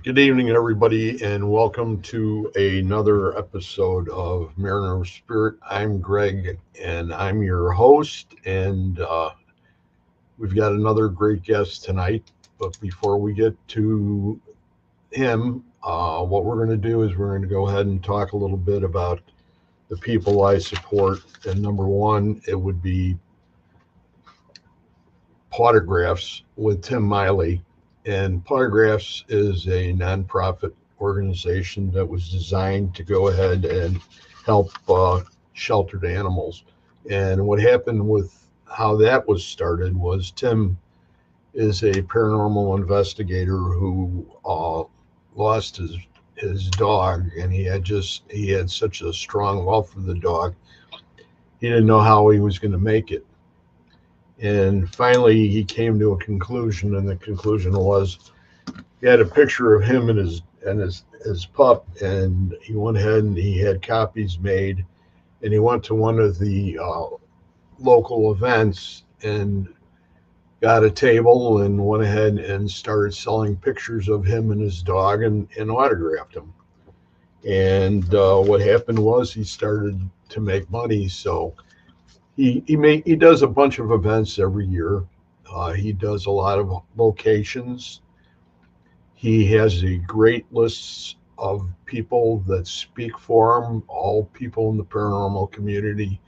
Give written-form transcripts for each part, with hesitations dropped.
Good evening, everybody, and welcome to another episode of Mariner Spirit. I'm Greg, and I'm your host, and we've got another great guest tonight. But before we get to him, what we're going to do is we're going to go ahead and talk a little bit about the people I support. And number one, it would be Potographs with Tim Miley. And Potographs is a nonprofit organization that was designed to go ahead and help sheltered animals. And what happened with how that was started was Tim is a paranormal investigator who lost his dog, and he had such a strong love for the dog. He didn't know how he was going to make it. And finally, he came to a conclusion, and the conclusion was he had a picture of him and his pup, and he went ahead and he had copies made, and he went to one of the local events and got a table and went ahead and started selling pictures of him and his dog and autographed them. And what happened was he started to make money, so he does a bunch of events every year. He does a lot of locations. He has a great list of people that speak for him, all people in the paranormal community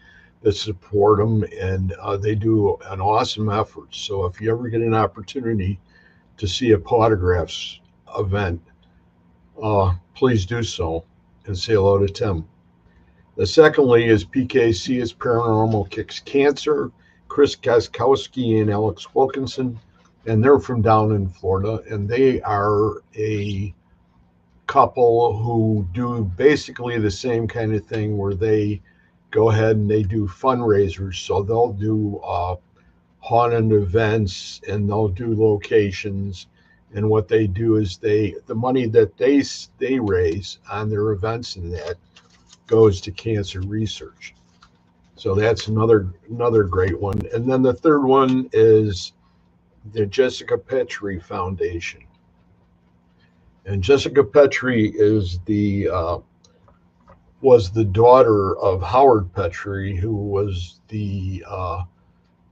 that support him, and they do an awesome effort. So if you ever get an opportunity to see a Potographs event, please do so and say hello to Tim. The secondly is PKC is Paranormal Kicks Cancer, Chris Gaskowski and Alex Wilkinson, and they're from down in Florida, and they are a couple who do basically the same kind of thing where they go ahead and they do fundraisers. So they'll do haunted events and they'll do locations, and what they do is the money that they raise on their events and that goes to cancer research. So that's another great one. And then the third one is the Jessica Petrie Foundation. And Jessica Petrie is was the daughter of Howard Petrie, who was the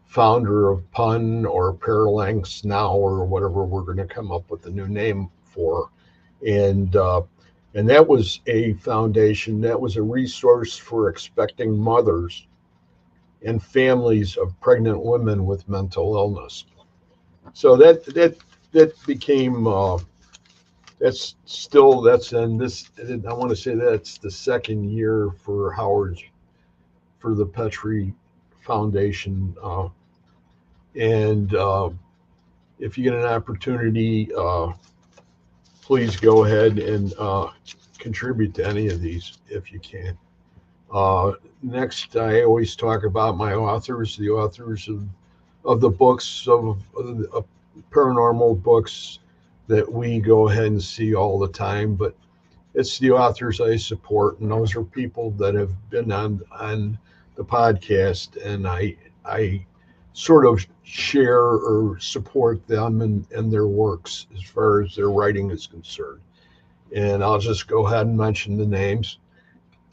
founder of Pun or Paralanx Now, or whatever we're going to come up with a new name for. And that was a foundation that was a resource for expecting mothers and families of pregnant women with mental illness. So that became I want to say that's the second year for the Petrie Foundation. And if you get an opportunity, please go ahead and contribute to any of these if you can. Next, I always talk about my authors, the authors of the books, of paranormal books that we go ahead and see all the time. But it's the authors I support, and those are people that have been on the podcast, and I sort of share or support them and their works as far as their writing is concerned. And I'll just go ahead and mention the names.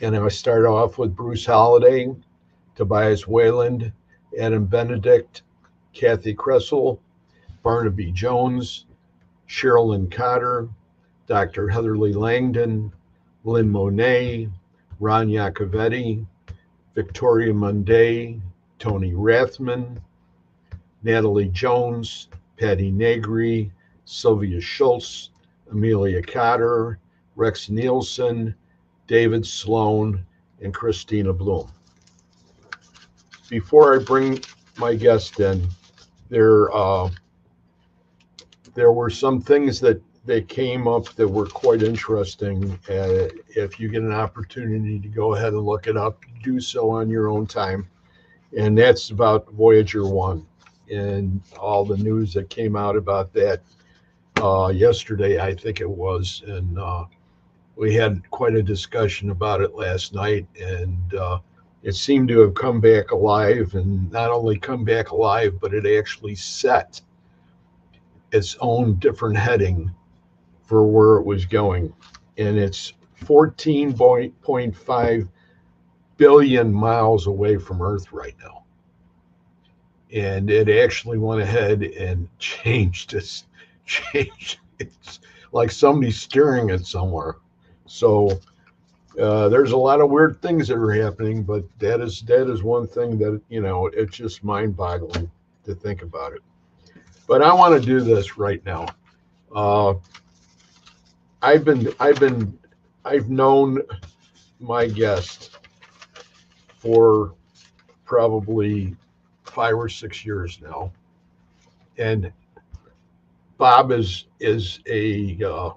And I start off with Bruce Holliday, Tobias Wayland, Adam Benedict, Kathy Kressel, Barnaby Jones, Sherilyn Cotter, Dr. Heatherly Langdon, Lynn Monet, Ron Iacovetti, Victoria Munday, Tony Rathman, Natalie Jones, Patty Negri, Sylvia Schultz, Amelia Cotter, Rex Nielsen, David Sloan, and Christina Bloom. Before I bring my guest in, there there were some things that came up that were quite interesting. If you get an opportunity to go ahead and look it up, do so on your own time. And that's about Voyager 1 and all the news that came out about that yesterday, I think it was. And we had quite a discussion about it last night. And it seemed to have come back alive, and not only come back alive, but it actually set its own different heading for where it was going. And it's 14.5 billion miles away from Earth right now. And it actually went ahead and changed. It's like somebody steering it somewhere. So there's a lot of weird things that are happening, but that is one thing that, it's just mind-boggling to think about it. But I want to do this right now. Uh, I've known my guest for probably 5 or 6 years now, and Bob is a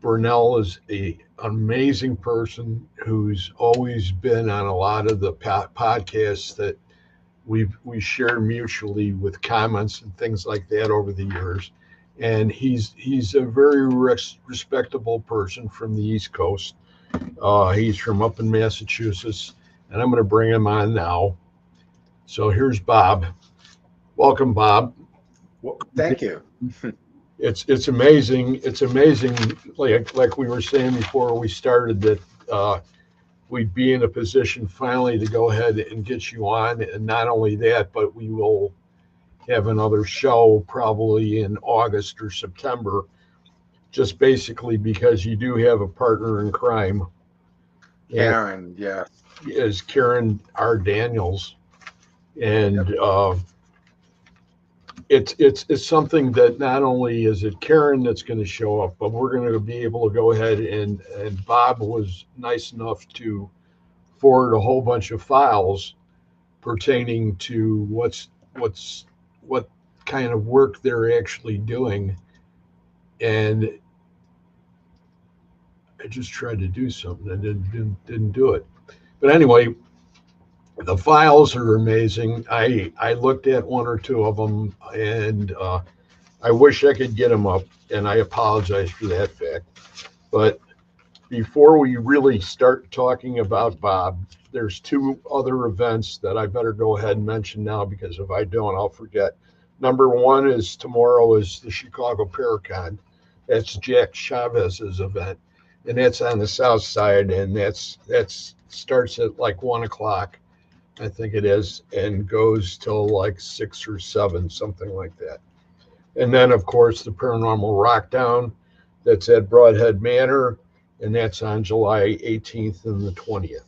Burnell is a amazing person who's always been on a lot of the podcasts that we share mutually with comments and things like that over the years. And he's a very respectable person from the East Coast. He's from up in Massachusetts, and I'm going to bring him on now. So here's Bob. Welcome, Bob. Well, thank you. It's amazing. It's amazing. Like we were saying before we started, that we'd be in a position finally to go ahead and get you on. And not only that, but we will have another show probably in August or September, just basically because you do have a partner in crime. Karen, yeah. Is Karen R. Daniels. And Yep. it's something that not only is it Karen that's going to show up, but we're going to be able to go ahead and Bob was nice enough to forward a whole bunch of files pertaining to what kind of work they're actually doing. And I just tried to do something and didn't do it. But anyway, the files are amazing. I looked at one or two of them, and I wish I could get them up, and I apologize for that fact. But before we really start talking about Bob, there's two other events that I better go ahead and mention now, because if I don't, I'll forget. Number one is tomorrow is the Chicago Paracon. That's Jack Chavez's event, and that's on the south side, and that's starts at like 1 o'clock, I think it is, and goes till like 6 or 7, something like that. And then, of course, the Paranormal Rockdown, that's at Broadhead Manor, and that's on July 18th and the 20th.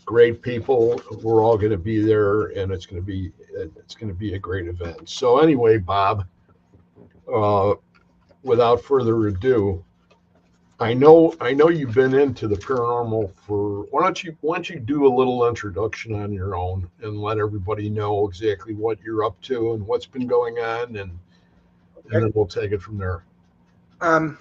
Great people. We're all going to be there, and it's going to be a great event. So anyway, Bob, uh, without further ado, I know you've been into the paranormal for. Why don't you do a little introduction on your own and let everybody know exactly what you're up to and what's been going on, and Okay. then we'll take it from there. Um,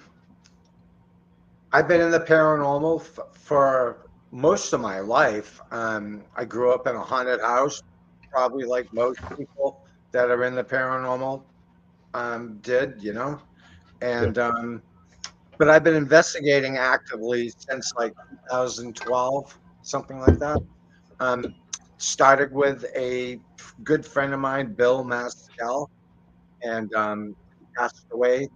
I've been in the paranormal for most of my life. I grew up in a haunted house, probably like most people that are in the paranormal did. Yeah. And but I've been investigating actively since like 2012, something like that. Um, Started with a good friend of mine, Bill Maskell, and he passed away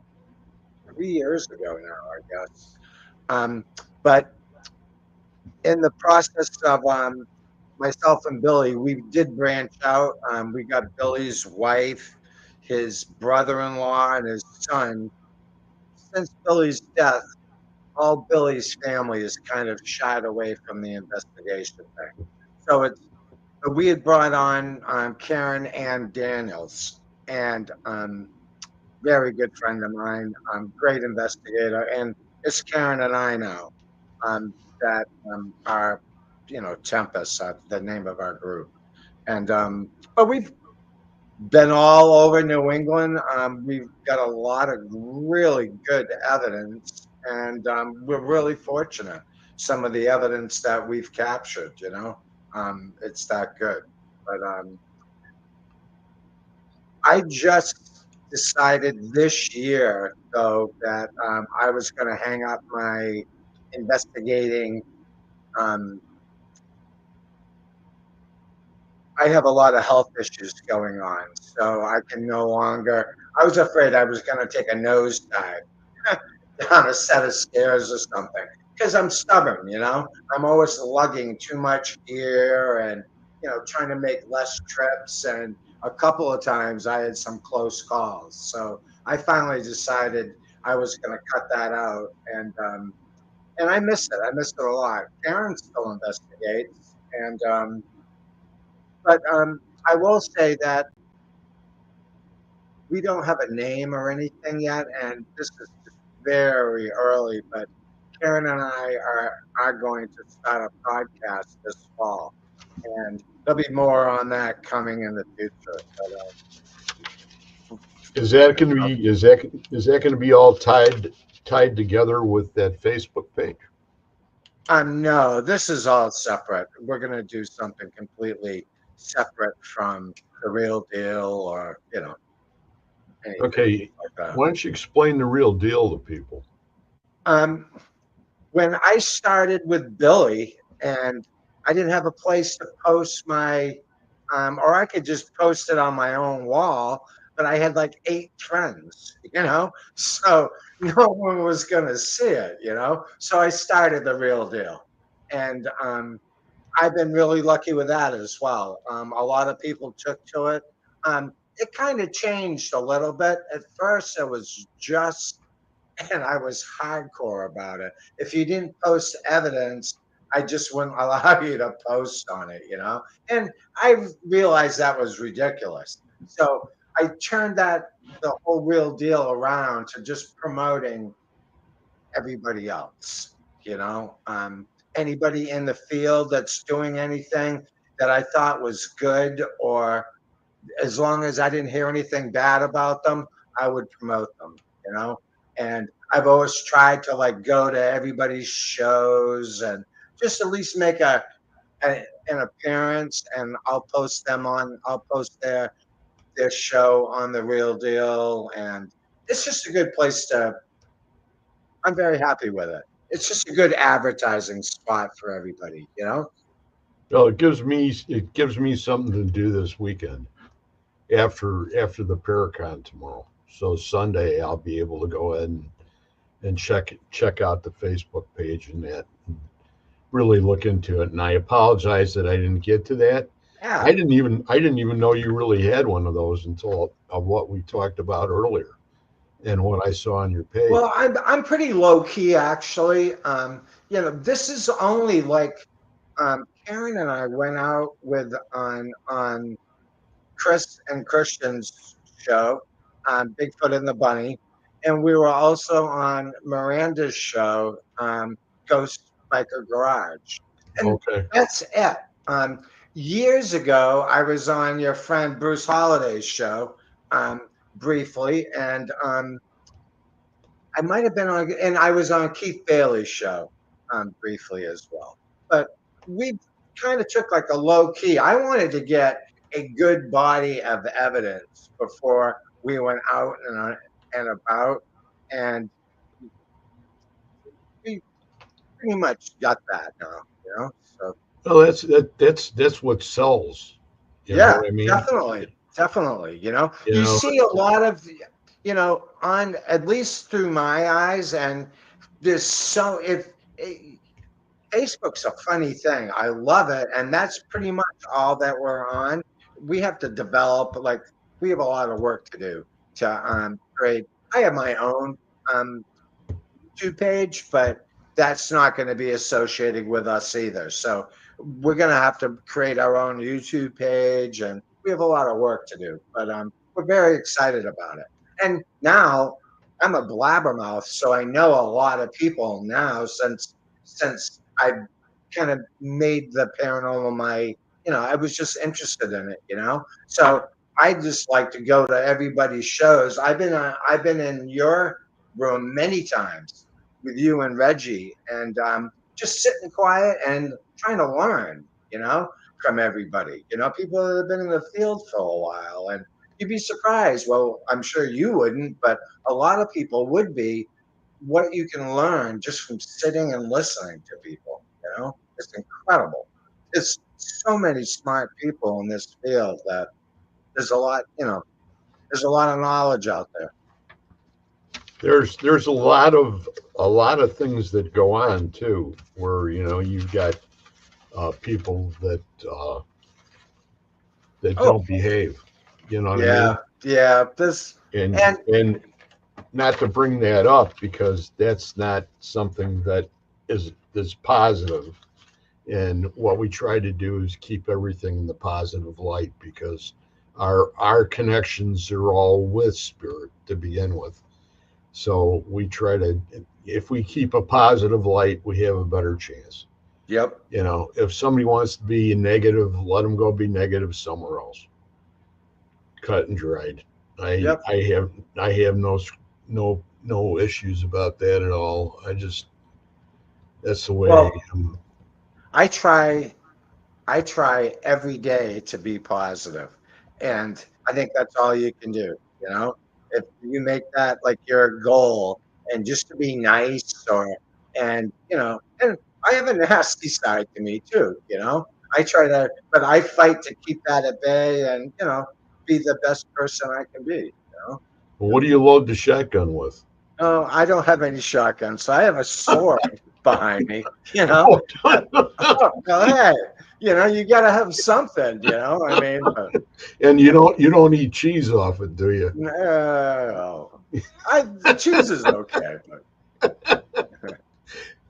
3 years ago now, I guess. But in the process of myself and Billy, we did branch out. We got Billy's wife, his brother-in-law, and his son. Since Billy's death, all Billy's family is kind of shied away from the investigation thing. So we had brought on Karen Ann Daniels, and very good friend of mine, great investigator, and it's Karen and I now that are, Tempest, the name of our group. And but we've been all over New England. We've got a lot of really good evidence, and we're really fortunate. Some of the evidence that we've captured, it's that good. But I just decided this year, though, that I was going to hang up my investigating. Um, I have a lot of health issues going on, so I can no longer. I was afraid I was going to take a nosedive down a set of stairs or something because I'm stubborn, I'm always lugging too much gear and, trying to make less trips. And a couple of times I had some close calls. So I finally decided I was going to cut that out. And I miss it. I miss it a lot. Karen still investigates. But I will say that we don't have a name or anything yet. And this is just very early, but Karen and I are going to start a podcast this fall, and there'll be more on that coming in the future. Is that going to be is that going to be all tied together with that Facebook page? No, this is all separate. We're going to do something completely separate from the real deal, or anything Okay, like that. why don't you explain the real deal to people? Um, when I started with Billy, and I didn't have a place to post my, or I could just post it on my own wall, but I had like 8 friends, so no one was going to see it. So I started the real deal. And I've been really lucky with that as well. A lot of people took to it. It kind of changed a little bit. At first, it was just and I was hardcore about it. If you didn't post evidence, I just wouldn't allow you to post on it. And I realized that was ridiculous. So I turned the whole real deal around to just promoting everybody else, you know. Anybody in the field that's doing anything that I thought was good, or as long as I didn't hear anything bad about them, I would promote them. And I've always tried to like go to everybody's shows and just at least make an appearance, and I'll post their show on the Real Deal, and it's just a good place to. I'm very happy with it. It's just a good advertising spot for everybody. Well, it gives me something to do this weekend after the Paracon tomorrow. So Sunday I'll be able to go ahead and check out the Facebook page and that and really look into it. And I apologize that I didn't get to that. Yeah. I didn't even know you really had one of those until of what we talked about earlier and what I saw on your page. Well, I'm pretty low key actually. This is only like Karen and I went out with on Chris and Christian's show on Bigfoot and the Bunny, and we were also on Miranda's show, Ghost Biker Garage, and Okay. that's it. Years ago, I was on your friend Bruce Holliday's show briefly, and I might have been on, and I was on Keith Bailey's show briefly as well. But we kind of took like a low key. I wanted to get a good body of evidence before we went out and about, and we pretty much got that now. So Well, that's what sells. You know yeah, what I mean? definitely, definitely. You You know, see a lot of on at least through my eyes, and there's so if Facebook's a funny thing. I love it, and that's pretty much all that we're on. We have to develop, like, we have a lot of work to do to create. I have my own um, YouTube page, but that's not going to be associated with us either. So we're going to have to create our own YouTube page, and we have a lot of work to do. But we're very excited about it. And now I'm a blabbermouth, so I know a lot of people now since I've kind of made the paranormal my. I was just interested in it. So I just like to go to everybody's shows. I've been in your room many times with you and Reggie, and just sitting quiet and trying to learn, from everybody. People that have been in the field for a while, and you'd be surprised. Well, I'm sure you wouldn't, but a lot of people would be. What you can learn just from sitting and listening to people, it's incredible. There's so many smart people in this field that there's a lot, there's a lot of knowledge out there. There's a lot of things that go on too, where you've got people that Oh, don't behave. You know what I yeah, mean? yeah. This And and and not to bring that up because that's not something that is positive. And what we try to do is keep everything in the positive light because our connections are all with spirit to begin with. So we try to, if we keep a positive light, we have a better chance. yep, If somebody wants to be negative, let them go be negative somewhere else. Cut and dried. I yep. I have I have no issues about that at all. That's the way I Well, am. I try I try every day to be positive. And I think that's all you can do. If you make that like your goal and just to be nice and I have a nasty side to me too. I try to, but I fight to keep that at bay and be the best person I can be, you But what do you load the shotgun with? Oh, I don't have any shotgun, so I have a sword behind me, you know? Oh, Oh, well, hey, you gotta have something, I mean, but and you don't eat cheese off it, do you? no. The cheese is okay, but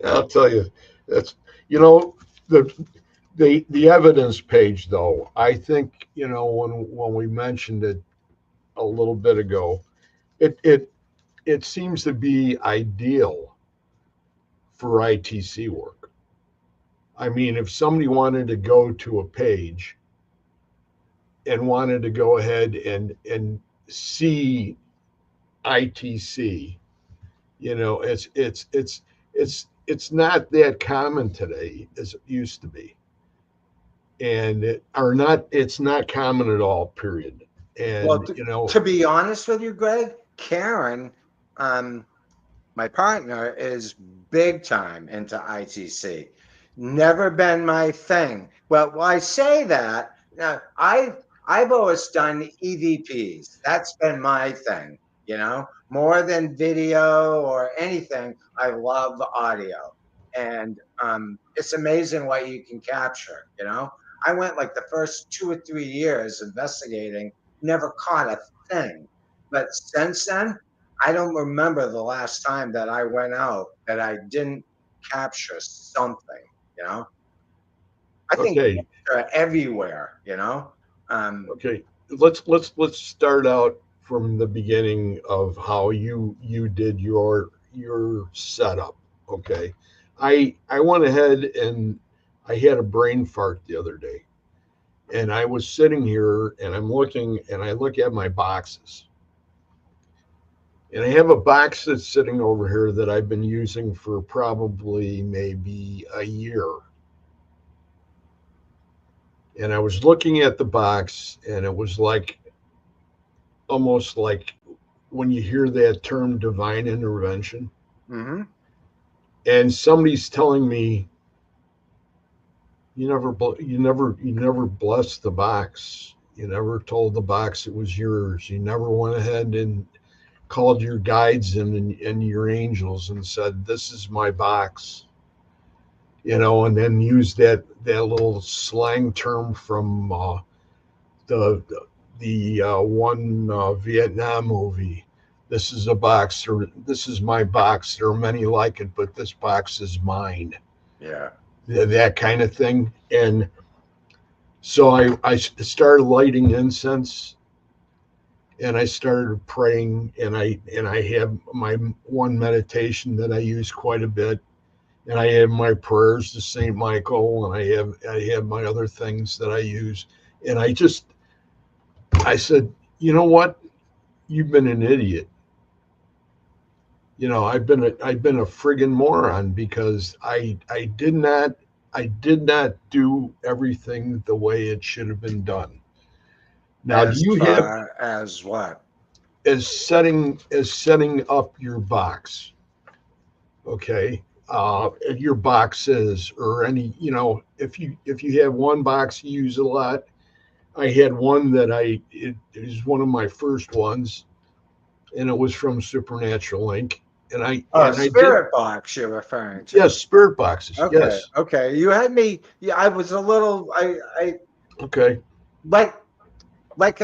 I'll tell you, that's you know the the evidence page though. I think when we mentioned it a little bit ago, it seems to be ideal for ITC work. I mean, if somebody wanted to go to a page and wanted to go ahead and see ITC, it's not that common today as it used to be, and it's not common at all. Period. well, And to be honest with you, Greg, Karen, um, my partner is big time into ITC. Never been my thing. Well, I say that now. I've always done EVPs. That's been my thing. More than video or anything. I love audio, and it's amazing what you can capture. I went like the first 2 or 3 years investigating, never caught a thing, but since then I don't remember the last time that I went out that I didn't capture something, you know? I think okay, they're everywhere. Um, okay, let's start out from the beginning of how you did your setup. Okay, I went ahead and I had a brain fart the other day, and I was sitting here and I'm looking and I look at my boxes. And I have a box that's sitting over here that I've been using for probably maybe a year. And I was looking at the box and it was like almost like when you hear that term divine intervention mhm. and somebody's telling me you never blessed the box. You never told the box it was yours. You never went ahead called your guides and your angels and said, "This is my box," and then used that little slang term from the one Vietnam movie. This is a box, or this is my box. There are many like it, but this box is mine. Yeah. That kind of thing. And so I started lighting incense, and I started praying, and I have my one meditation that I use quite a bit, and I have my prayers to Saint Michael, and I have my other things that I use, and I said, you know what, you've been an idiot. I've been a friggin' moron because I did not do everything the way it should have been done. Now, do As you have far as what? as setting up your box, okay? Your boxes or any, if you have one box you use a lot. I had one that it is one of my first ones, and it was from Supernatural Inc. And I Oh, and I did, spirit box you're referring to. yes, spirit boxes, Okay, yes. okay. You had me. Yeah, I was a little. I Okay. like like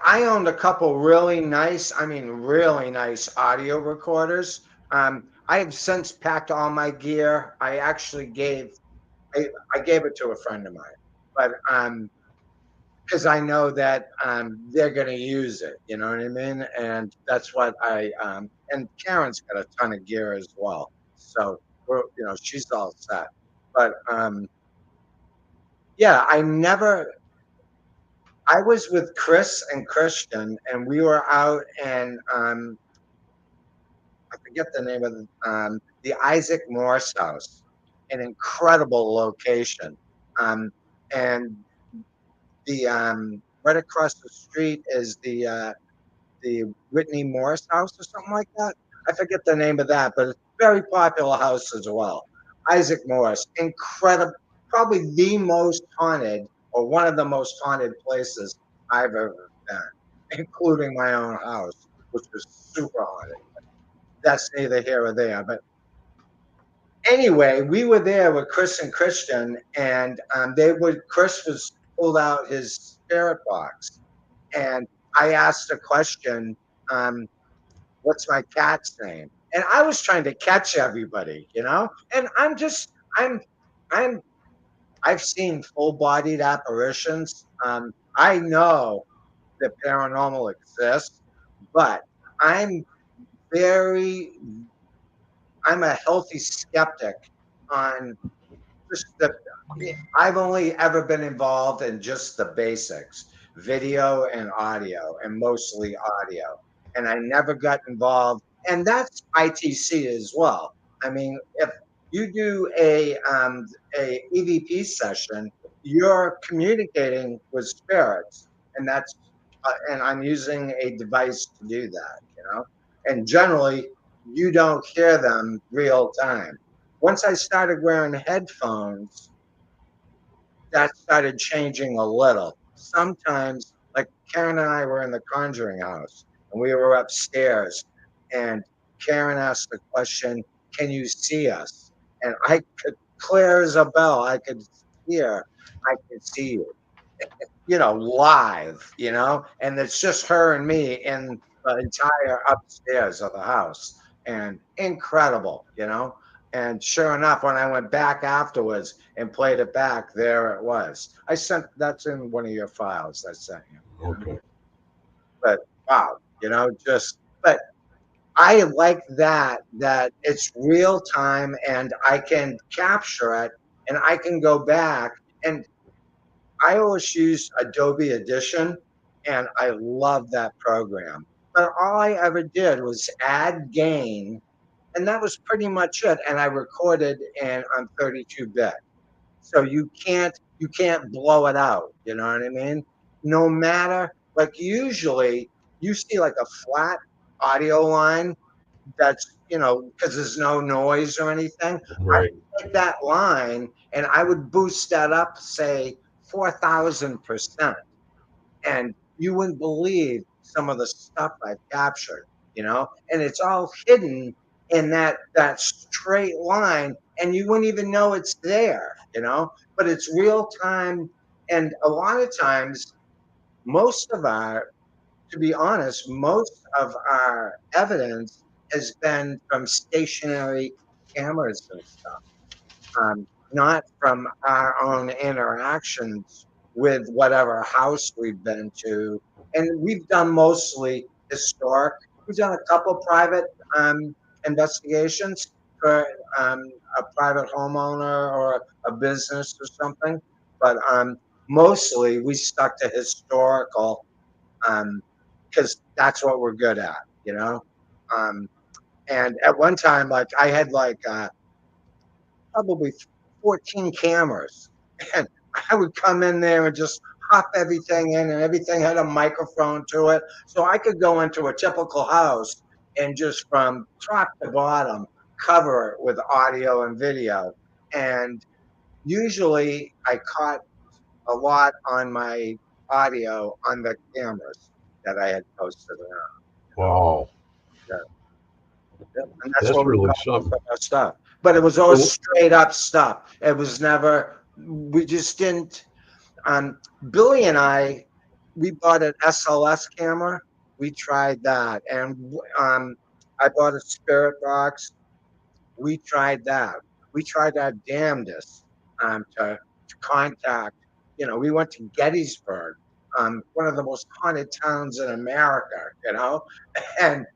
I owned a couple really nice. I mean, really nice audio recorders. I have since packed all my gear. I actually I gave it to a friend of mine, but because I know that they're going to use it. You know what I mean? And that's what and Karen's got a ton of gear as well. So she's all set. But yeah, I was with Chris and Christian, and we were out in I forget the name of the Isaac Morse house, an incredible location. Um, and the right across the street is the Whitney Morris house or something like that. I forget the name of that, but it's a very popular house as well. Isaac Morris, incredible, probably the most haunted or one of the most haunted places I've ever been, including my own house, which was super haunted. That's neither here or there. But anyway, we were there with Chris and Christian, and Chris was pulled out his spirit box, and I asked a question. Um, what's my cat's name? And I was trying to catch everybody. And I'm, I'm, I've seen full bodied apparitions. I know that paranormal exists, but I'm very, I'm a healthy skeptic on just I've only ever been involved in just the basics, video and audio, and mostly audio. And I never got involved, and that's ITC as well. I mean, if you do a EVP session, you're communicating with spirits, and and I'm using a device to do that. And generally, you don't hear them real time. Once I started wearing headphones, that started changing a little. Sometimes, like Karen and I were in the Conjuring house, and we were upstairs, and Karen asked the question, "Can you see us?" And I could, clear as a bell, I could hear, I could see you, live, and it's just her and me in the entire upstairs of the house, and incredible. And sure enough, when I went back afterwards and played it back, there it was. That's in one of your files I sent you. Okay. But wow, but I like that it's real time and I can capture it and I can go back, and I always use Adobe Edition, and I love that program. But all I ever did was add gain, and that was pretty much it. And I recorded and on 32-bit, so you can't blow it out. You know what I mean? No matter, like, usually you see like a flat audio line that's because there's no noise or anything. I Right. would take that line and I would boost that up, say 4,000%, and you wouldn't believe some of the stuff I've captured. and it's all hidden in that straight line, and you wouldn't even know it's there. But it's real time, and a lot of times, most of our, to be honest, most of our evidence has been from stationary cameras and stuff, not from our own interactions with whatever house we've been to. And we've done mostly historic. We've done a couple private um, investigations for um, a private homeowner or a business or something, but mostly we stuck to historical because that's what we're good at. Um, and at one time, like I had like probably 14 cameras. And I would come in there and just hop everything in, and everything had a microphone to it. So I could go into a typical house and just from top to bottom cover it with audio and video. And usually I caught a lot on my audio on the cameras that I had posted around. Wow, Yeah. Yep, and that's that's what we really call most something. of our stuff. But it was always So, straight up stuff. It was never. We just didn't. Um, Billy and we bought an SLS camera. We tried that, and I bought a spirit box. We tried that. We tried our damnedest to contact. We went to Gettysburg, one of the most haunted towns in America. And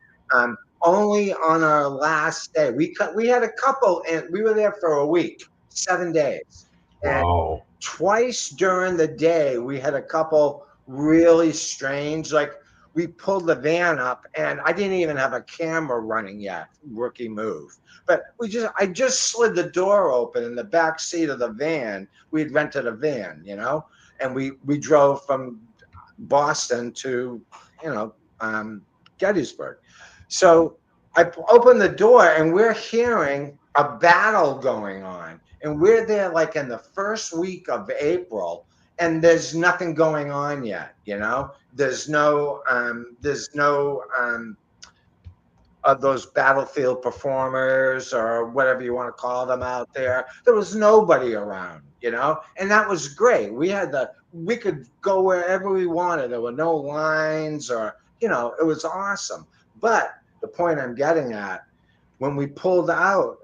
only on our last day we had a couple, and we were there for a week, 7 days, and wow, twice during the day we had a couple really strange, like we pulled the van up and I didn't even have a camera running yet, rookie move, but I just slid the door open in the back seat of the van. We'd rented a van, and we drove from Boston to you know Gettysburg. So I opened the door and we're hearing a battle going on. And we're there like in the first week of April, and there's nothing going on yet. There's no of those battlefield performers or whatever you want to call them out there. There was nobody around, and that was great. We could go wherever we wanted. There were no lines, or it was awesome. But the point I'm getting at, when we pulled out,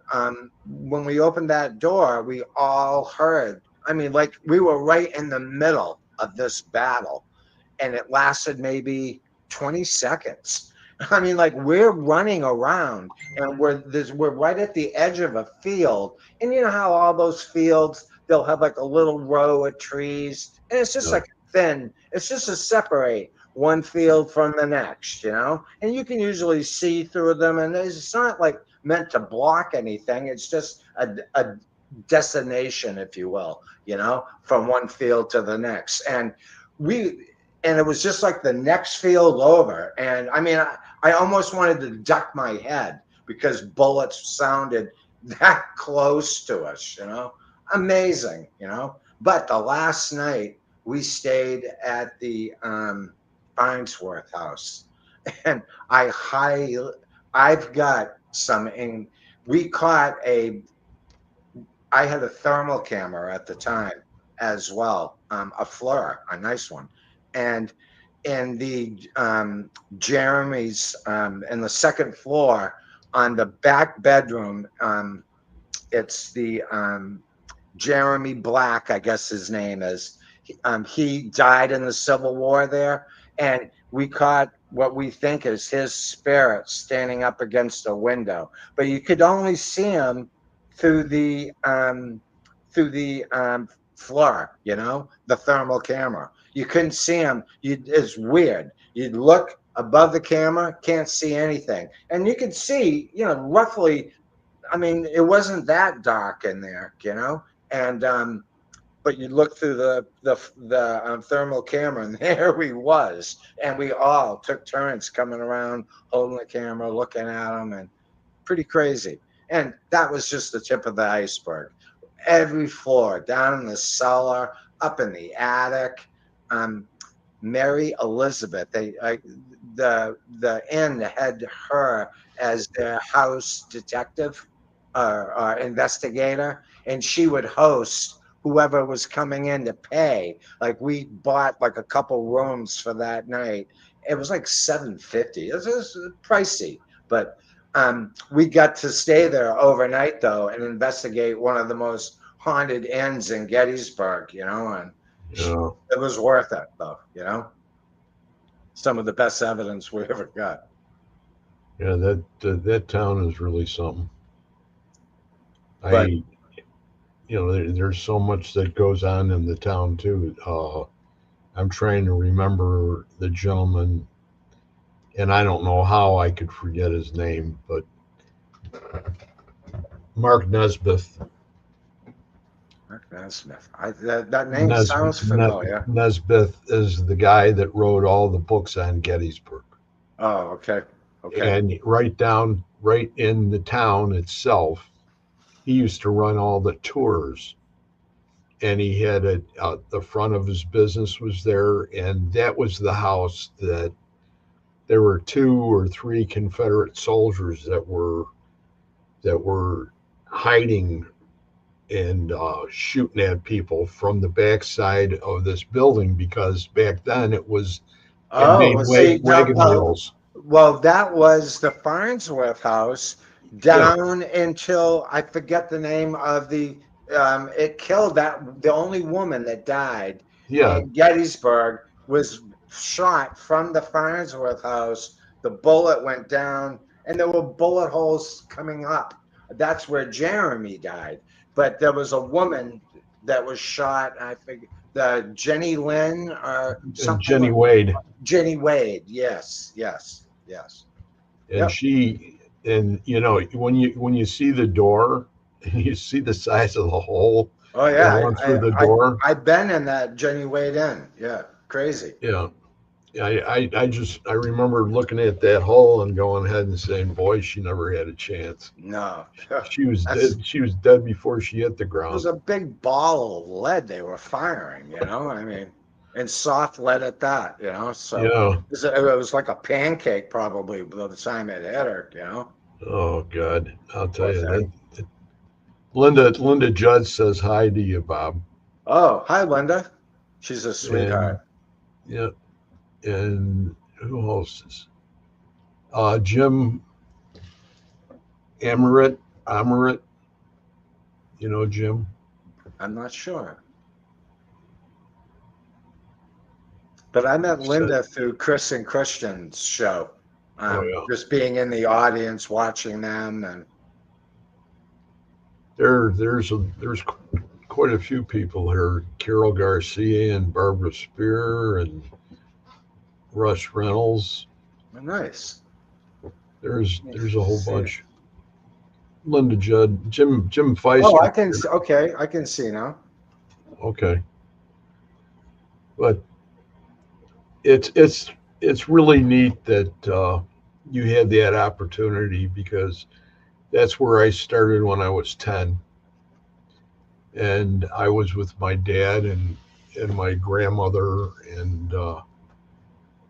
when we opened that door, we all heard. I mean, like we were right in the middle of this battle, and it lasted maybe 20 seconds. I mean, like we're running around and we're right at the edge of a field. And you know how all those fields, they'll have like a little row of trees, and it's just yeah, like it's just to separate one field from the next. And you can usually see through them, and it's not like meant to block anything. It's just a destination, if you will, from one field to the next. We and it was just like the next field over. And I mean, I almost wanted to duck my head because bullets sounded that close to us. Amazing. But the last night we stayed at the Farnsworth house, and I've got some we caught I had a thermal camera at the time as well, a FLIR, a nice one. And in the Jeremy's, in the second floor on the back bedroom, it's the Jeremy Black, I guess his name is. He died in the Civil War there, and we caught what we think is his spirit standing up against a window, but you could only see him through the floor, the thermal camera. You couldn't see him. It's weird. You'd look above the camera, can't see anything, and you could see, roughly. I mean, it wasn't that dark in there. And but you look through the thermal camera, and there he was, and we all took turns coming around, holding the camera, looking at him, and pretty crazy. And that was just the tip of the iceberg. Every floor, down in the cellar, up in the attic. Mary Elizabeth, the inn had her as their house detective or investigator, and she would host whoever was coming in to pay. Like we bought like a couple rooms for that night. It was like $750. It was pricey, but we got to stay there overnight though and investigate one of the most haunted inns in Gettysburg. And Yeah, it was worth it though. Some of the best evidence we ever got. yeah. That town is really something. But There's so much that goes on in the town too. I'm trying to remember the gentleman, and I don't know how I could forget his name, but Mark Nesbitt. Mark Nesmith, that name sounds familiar. Nesbitt is the guy that wrote all the books on Gettysburg. Oh, okay. Okay. And right in the town itself, he used to run all the tours. And he had the front of his business was there, and that was the house that there were 2 or 3 Confederate soldiers that were hiding and shooting at people from the backside of this building, because back then it Oh, made well, see, wagon wheels. well, that was the Farnsworth house Yeah, down until I forget the name of it killed the only woman that died yeah, in Gettysburg was shot from the Farnsworth house. The bullet went down and there were bullet holes coming up. That's where Jeremy died. But there was a woman that was shot. I think the Jenny Lynn or and something Jenny like Wade, Jenny Wade. Yes, yes, yes. and Yep. she, and when you see the door, and you see the size of the hole Oh yeah, going through the door. I've been in that Jenny Wade Inn. Yeah, crazy. Yeah, I remember looking at that hole and going ahead and saying, "Boy, she never had a chance. No, She was that's dead. She was dead before she hit the it was ground." a big ball of lead they were firing. I mean, and soft lead at that. So Yeah. it was like a pancake probably by the time it hit her. Oh God, I'll tell Poor you thing. that. Linda Judd says hi to you, Bob. Oh, hi, Linda. She's a And sweetheart. yeah, and who else is? Jim Amaret. You know Jim. I'm not sure. But I met Said, Linda through Chris and Christian's show. oh yeah. Just being in the audience, watching them, and There's quite a few people here. Carol Garcia and Barbara Spear and Russ Reynolds. nice. Let me There's a whole see. bunch. Linda Judd, Jim Oh, Feister. I can. Okay, I can see now. Okay, but it's it's it's really neat that you had that opportunity, because that's where I started when I was 10, and I was with my dad and my grandmother and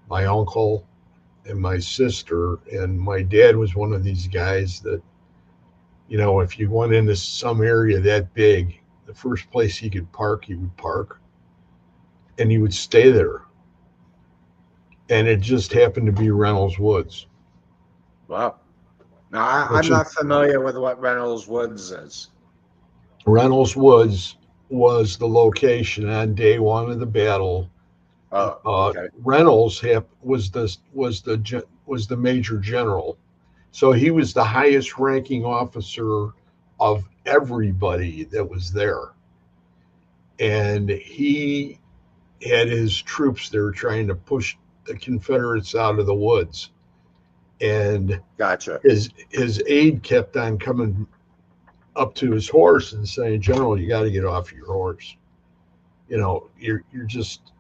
my uncle and my sister. And my dad was one of these guys that, if you went into some area that big, the first place he could park, he would park, and he would stay there. And it just happened to be Reynolds Woods, Wow. Now I'm which is not familiar with what Reynolds Woods is. Reynolds Woods was the location on day one of the battle. Oh, okay. Reynolds was the major general, so he was the highest ranking officer of everybody that was there, and he had his troops there trying to push the Confederates out of the woods, and Gotcha. his aide kept on coming up to his horse and saying, "General, you got to get off your horse. You're just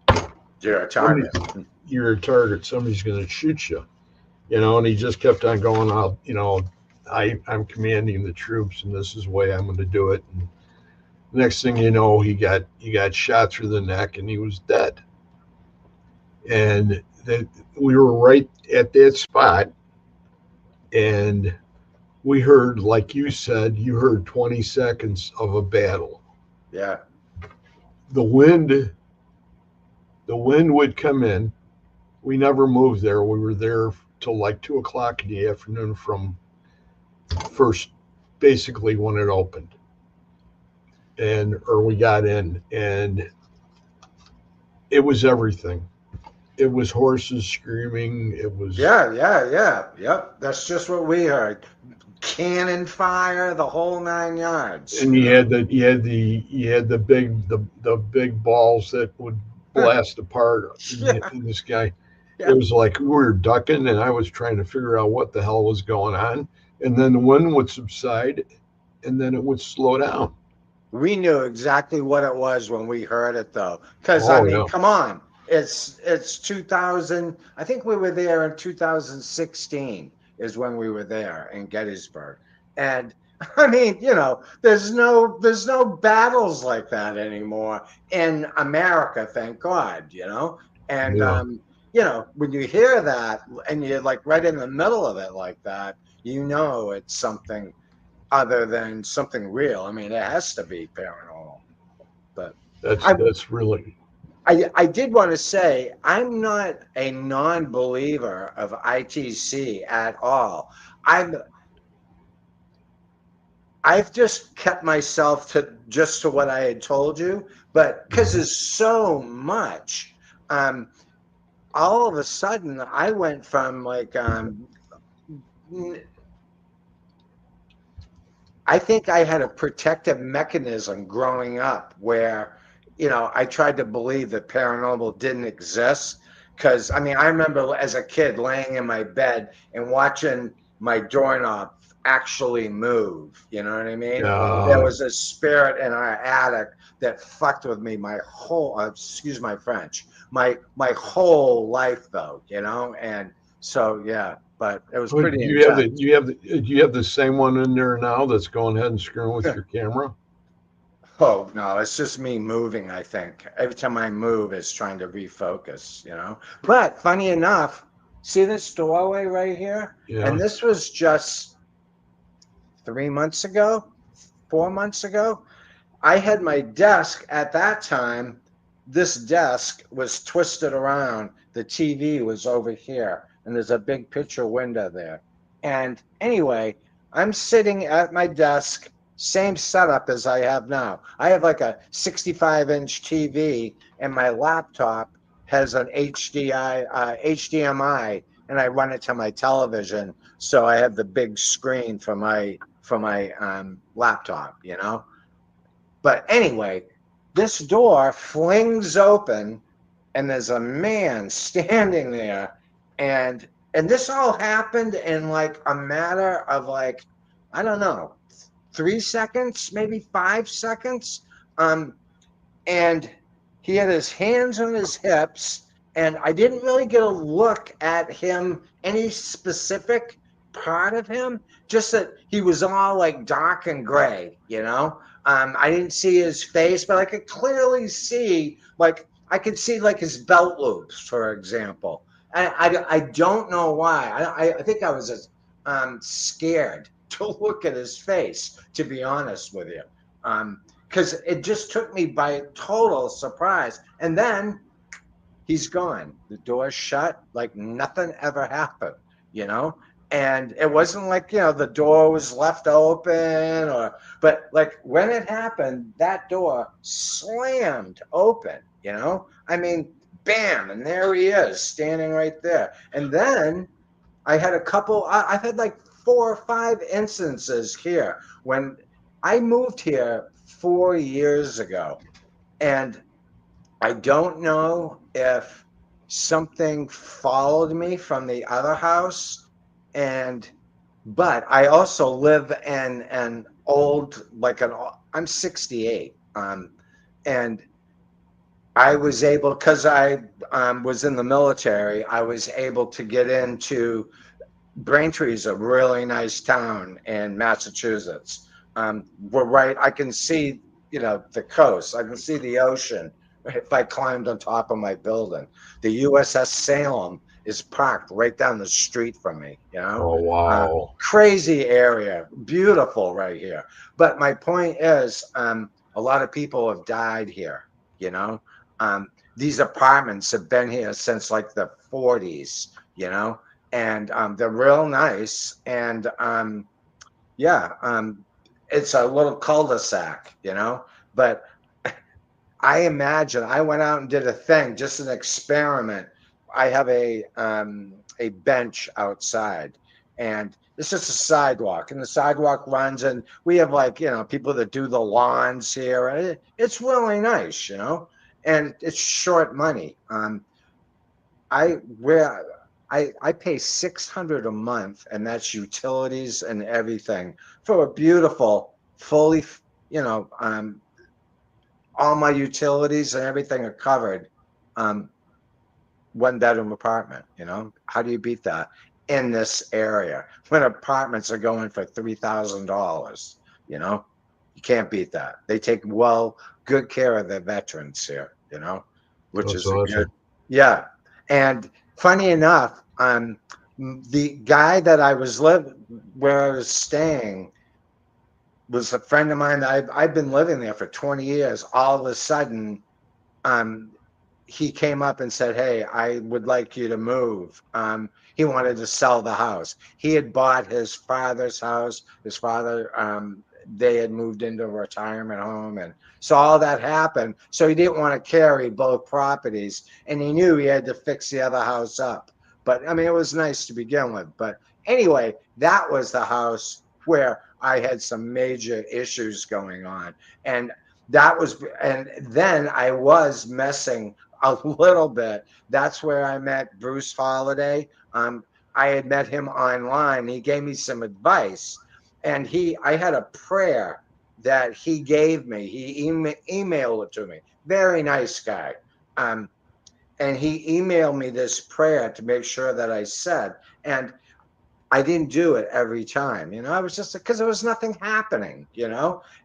You're a somebody, target. you're a target. Somebody's going to shoot you." And he just kept on going out. I'm commanding the troops, and this is the way I'm going to do it. And next thing you know, he got shot through the neck, and he was dead. And that we were right at that spot, and we heard, like you said, you heard 20 seconds of a battle. Yeah. The wind, the wind would come in. We never moved there. We were there till like 2 o'clock in the afternoon from first, basically when it opened, and or we got in, and it was everything. It was horses screaming. It was, Yep. That's just what we heard. Cannon fire, the whole 9 yards. and you had the big balls that would blast apart Yeah, in the sky. It yeah. was like we were ducking, and I was trying to figure out what the hell was going on. And then the wind would subside, and then it would slow down. We knew exactly what it was when we heard it, though. Because I Oh mean, yeah, come on, it's 2000. I think we were there in 2016 is when we were there in Gettysburg, and I mean, there's no battles like that anymore in America, thank God, and yeah. when you hear that and you're like right in the middle of it like that, it's something other than something real. I mean, it has to be paranormal. But That's I that's really. I did want to say I'm not a non-believer of ITC at all. I'm I've just kept myself to what I had told you, but because Mhm. there's so much, all of a sudden I went from like I think I had a protective mechanism growing up where, I tried to believe that paranormal didn't exist. Because, I mean, I remember as a kid laying in my bed and watching my doorknob actually move. You know what I mean? There Yeah. was a spirit in our attic that fucked with me my whole, excuse my French, my whole life, though, And so, yeah, but it was But pretty do you have the intense. do you have the do you have the same one in there now that's going ahead and screwing with your camera? Oh, no, it's just me moving, I think. Every time I move, it's trying to refocus. But funny enough, see this doorway right here? And Yeah. this was just 3 months ago, 4 months ago. I had my desk at that time. This desk was twisted around. The TV was over here, and there's a big picture window there. And anyway, I'm sitting at my desk, same setup as I have now. I have like a 65-inch TV, and my laptop has an HDMI, and I run it to my television. So I have the big screen for my laptop. But anyway, this door flings open and there's a man standing there, and this all happened in like a matter of like, I don't know, 3 seconds, maybe 5 seconds. Um and he had his hands on his hips, and I didn't really get a look at him, any specific part of him, just that he was all like dark and gray. I didn't see his face, but I could clearly see, like, I could see like his belt loops, for example. I don't know why. I think I was just scared to look at his face, to be honest with you. Because it just took me by total surprise. And then he's gone. The door's shut, like nothing ever happened. And it wasn't like, the door was left open but like when it happened, that door slammed open. I mean, bam, and there he is standing right there. And then I've had like 4 or 5 instances here when I moved here 4 years ago, and I don't know if something followed me from the other house, and but I also live in an old, I'm 68, and I was able, because I was in the military, I was able to get into Braintree's a really nice town in Massachusetts. We're right. I can see, the coast. I can see the ocean if I climbed on top of my building. The USS Salem is parked right down the street from me, you know? Oh, wow. Crazy area, beautiful right here. But my point is, a lot of people have died here, you know? These apartments have been here since like the 40s, you know? And they're real nice. And yeah, it's a little cul-de-sac, you know? But I imagine I went out and did a thing, just an experiment. I have a bench outside, and it's just a sidewalk, and the sidewalk runs, and we have like people that do the lawns here. And it's really nice, and it's short money. I where I pay 600 a month, and that's utilities and everything for a beautiful, fully, you know, um, all my utilities and everything are covered. Um, One bedroom apartment, how do you beat that in this area when apartments are going for $3,000? You can't beat that. They take good care of their veterans here, which That's is a good, awesome. yeah. And funny enough, the guy that I was where I was staying was a friend of mine. I've been living there for 20 years. All of a sudden, um, he came up and said, "Hey, I would like you to move." He wanted to sell the house. He had bought his father's house. His father, they had moved into a retirement home, and so all that happened. So he didn't want to carry both properties, and he knew he had to fix the other house up. But I mean, it was nice to begin with. But anyway, that was the house where I had some major issues going on, and and then I was messing a little bit. That's where I met Bruce Holiday. I had met him online. He gave me some advice, and I had a prayer that he gave me. He emailed it to me. Very nice guy. Um, and he emailed me this prayer to make sure that I said, and I didn't do it every time. I was just because there was nothing happening,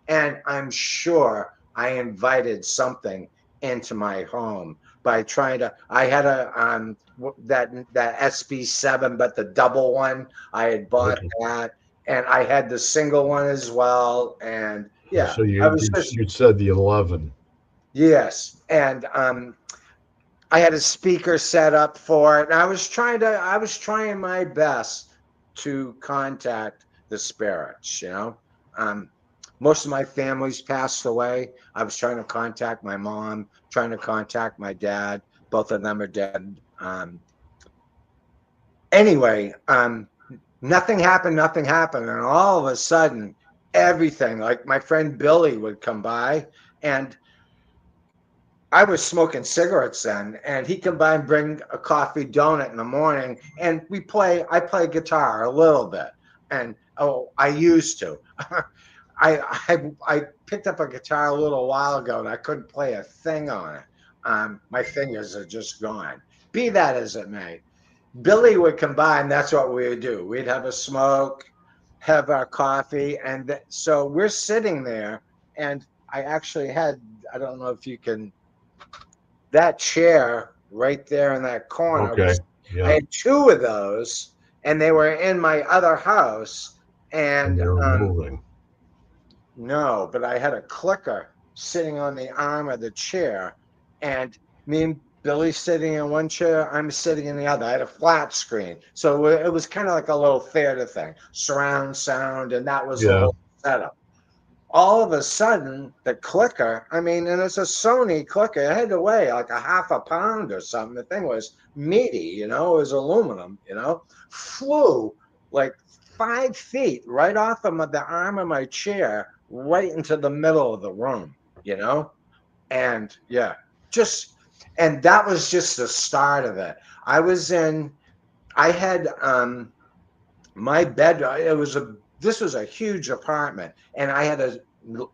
and I'm sure I invited something into my home by trying to. I had that SB7, but the double one. I had bought Okay. that, and I had the single one as well. And yeah, So I was just you said the 11. yes, and I had a speaker set up for it, and I was trying my best to contact the spirits. Um, most of my family's passed away. I was trying to contact my mom, trying to contact my dad. Both of them are dead. Anyway, nothing happened, and all of a sudden, everything. Like my friend Billy would come by, and I was smoking cigarettes then, and he come by and bring a coffee donut in the morning, and I play guitar a little bit, and I used to. I picked up a guitar a little while ago, and I couldn't play a thing on it. My fingers are just gone. Be that as it may, Billy would come by, and that's what we would do. We'd have a smoke, have our coffee, and so we're sitting there, and I actually had, I don't know if you can, that chair right there in that corner Okay. was, I Yeah. had two of those, and they were in my other house. And And they're moving. no, but I had a clicker sitting on the arm of the chair, and me and Billy sitting in one chair, I'm sitting in the other. I had a flat screen, so it was kind of like a little theater thing, surround sound, and that was the Yeah. whole setup. All of a sudden, the clicker, I mean, and it's a Sony clicker, it had to weigh like a half a pound or something. The thing was meaty, it was aluminum, flew like 5 feet right off of the arm of my chair, right into the middle of the room, you know? And yeah, just, and that was just the start of it. I had, my bed, this was a huge apartment, and I had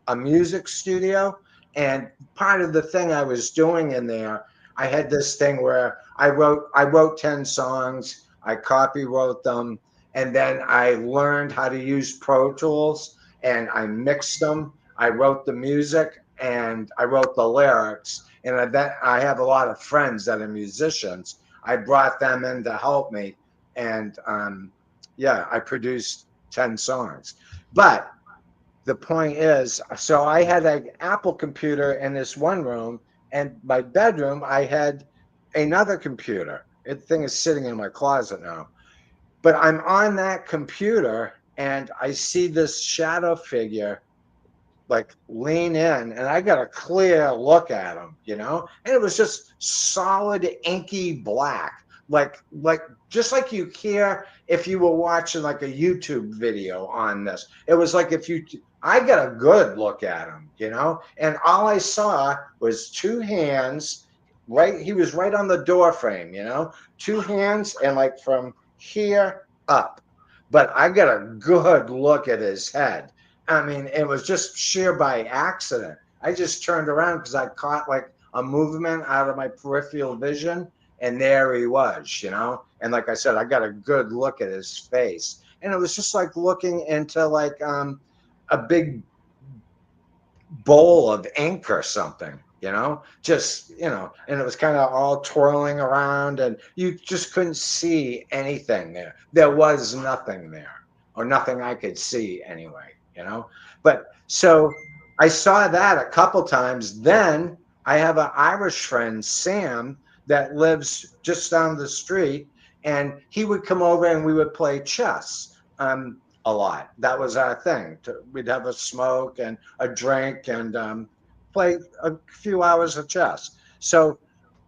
a music studio. And part of the thing I was doing in there, I had this thing where I wrote 10 songs, I copywrote them, and then I learned how to use Pro Tools, and I mixed them, I wrote the music, and I wrote the lyrics. And I have a lot of friends that are musicians. I brought them in to help me, and yeah, I produced 10 songs. But the point is, so I had an Apple computer in this one room, and my bedroom, I had another computer. The thing is sitting in my closet now. But I'm on that computer, and I see this shadow figure like lean in, and I got a clear look at him, and it was just solid inky black, like just like you hear if you were watching like a YouTube video on this. It was like I got a good look at him, and all I saw was two hands. Right, he was right on the door frame, two hands, and like from here up. But I got a good look at his head. I mean, it was just sheer by accident. I just turned around because I caught like a movement out of my peripheral vision, and there he was, And like I said, I got a good look at his face, and it was just like looking into like a big bowl of ink or something, just and it was kind of all twirling around, and you just couldn't see anything there. There was nothing there, or nothing I could see anyway. But so I saw that a couple times. Then I have an Irish friend, Sam, that lives just down the street, and he would come over and we would play chess a lot. That was our thing. We'd have a smoke and a drink and play a few hours of chess. So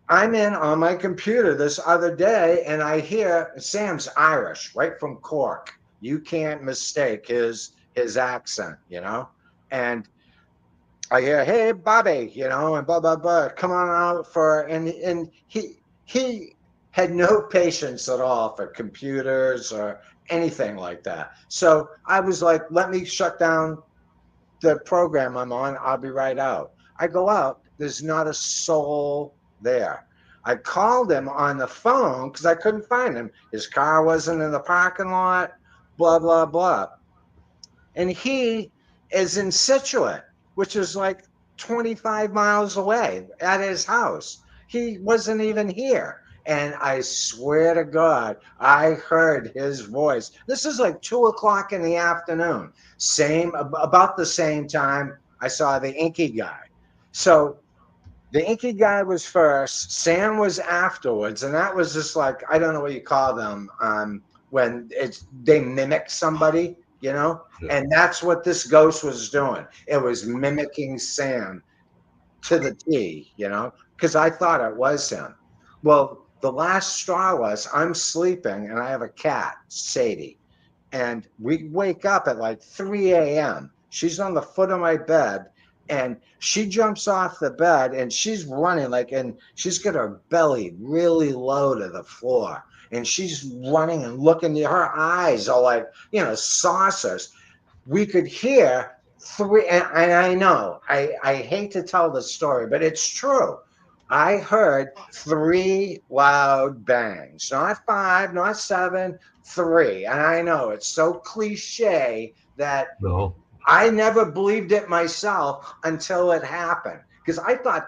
I'm in on my computer this other day, and I hear Sam's Irish, right from Cork. You can't mistake his accent, And I hear, "Hey, Bobby," and blah blah blah. Come on out and he had no patience at all for computers or anything like that. So I was like, "Let me shut down the program I'm on. I'll be right out." I go out. There's not a soul there. I called him on the phone because I couldn't find him. His car wasn't in the parking lot. Blah blah blah. And he is in Situate, which is like 25 miles away at his house. He wasn't even here. And I swear to God, I heard his voice. This is like 2 o'clock in the afternoon. About the same time I saw the Inky guy. So the Inky guy was first, Sam was afterwards, and that was just like, I don't know what you call them, when they mimic somebody, and that's what this ghost was doing. It was mimicking Sam to the T, because I thought it was him. Well, the last straw was I'm sleeping and I have a cat, Sadie, and we wake up at like 3 a.m. She's on the foot of my bed, and she jumps off the bed and she's running and she's got her belly really low to the floor, and she's running and looking. Her eyes are like saucers. We could hear three, and I know I hate to tell the story, but it's true. I heard three loud bangs, not five, not seven, three. And I know it's so cliche that No. I never believed it myself until it happened. Because I thought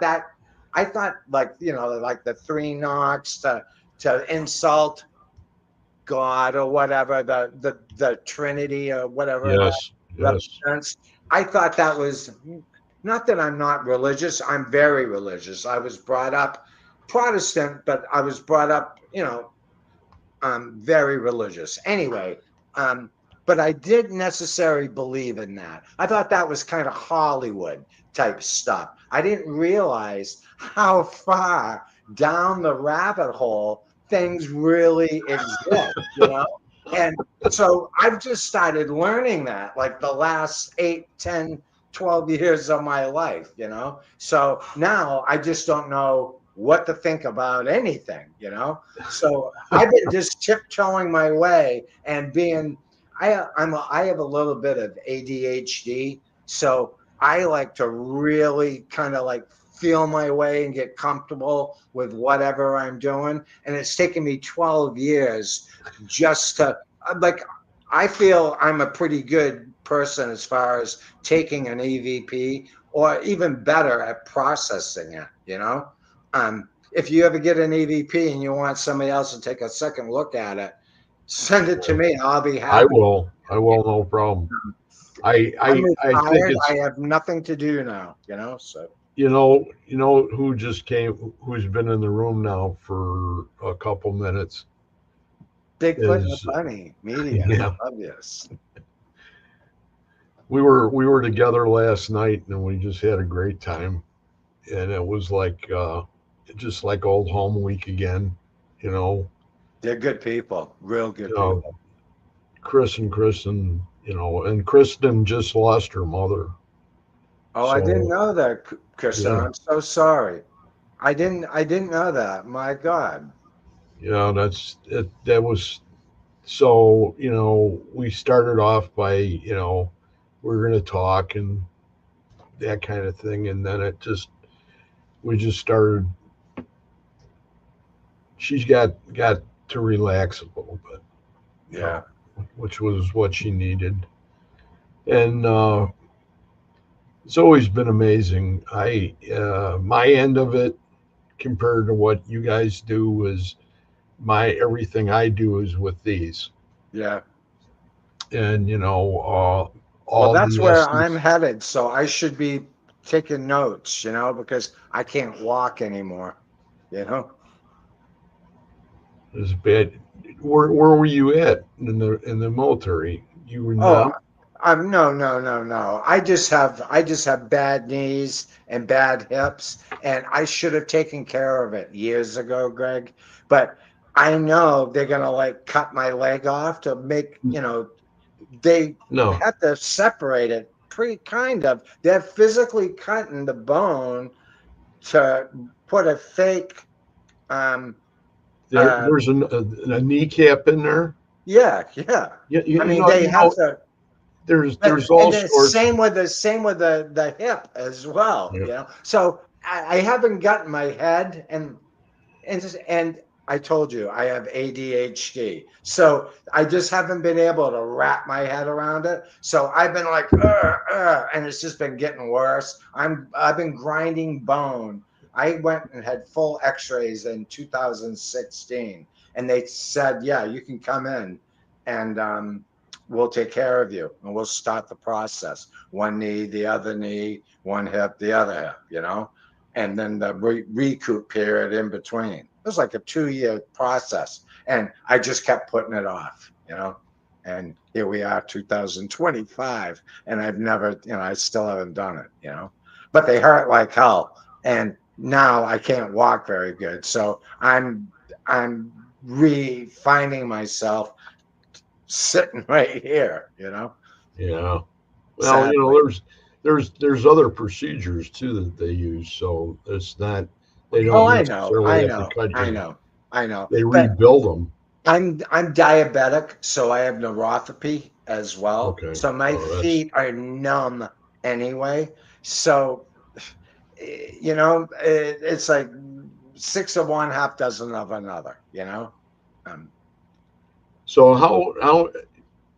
like the three knocks to insult God or whatever, the Trinity or whatever that Yes. Yes. represents. I thought that was, not that I'm not religious. I'm very religious. I was brought up Protestant, but I was brought up, very religious. Anyway, but I didn't necessarily believe in that. I thought that was kind of Hollywood type stuff. I didn't realize how far down the rabbit hole things really exist. And so I've just started learning that like the last 8, 10, 12 years of my life. So now I just don't know what to think about anything. So I've been just tiptoeing my way and I have a little bit of ADHD, so I like to really kind of like feel my way and get comfortable with whatever I'm doing. And it's taken me 12 years just to like, I feel I'm a pretty good person as far as taking an EVP or even better at processing it, if you ever get an EVP and you want somebody else to take a second look at it, send it to me. I'll be I happy. will. I will, no problem. I'm I think retired. I it's, have nothing to do now, so. who just came, who's been in the room now for a couple minutes Bigfoot and the is, Bunny media. yeah, Obvious. we were together last night and we just had a great time. And it was like, just like old home week again, you know, They're good people, real good you know, people. Kristen, and Kristen just lost her mother. Oh, I didn't So know that, Kristen. yeah, I'm so sorry. I didn't know that. My God. that's it. That was so, we started off by, we're going to talk and that kind of thing. And then we just started, she's got to relax a little bit, you Yeah. know, which was what she needed. And, it's always been amazing. My end of it compared to what you guys do is my everything I do is with these, Yeah. and Well, all that's the where I'm essence headed. So I should be taking notes, because I can't walk anymore, you know? is bad. Where were you at in the military? You were Oh, numb. I'm no, no, no, no. I just have bad knees and bad hips, and I should have taken care of it years ago, Greg. But I know they're gonna like cut my leg off to make, they No, had to separate it pretty kind of. They're physically cutting the bone to put a fake um uh there's a kneecap in there. yeah, yeah. You, you, I you mean know they you have know to. there's And all the sorts. same with the hip as well, Yeah, So I haven't gotten my head and I told you I have ADHD, so I just haven't been able to wrap my head around it. So I've been like, and it's just been getting worse. I've been grinding bone. I went and had full X-rays in 2016, and they said, yeah, you can come in, and we'll take care of you, and we'll start the process. One knee, the other knee, one hip, the other hip, and then the recoup period in between. It was like a 2-year process, and I just kept putting it off, And here we are, 2025, and I've never, I still haven't done it, But they hurt like hell, and now I can't walk very good, so I'm re-finding myself sitting right here, yeah. Well, Sadly. there's other procedures too that they use, so it's not they Oh, don't I know, necessarily I have to know, cut I you. know, I know. They But rebuild them. I'm diabetic, so I have neuropathy as well. Okay. So my Oh, that's feet are numb anyway. So it's like six of one, half dozen of another. Um, so how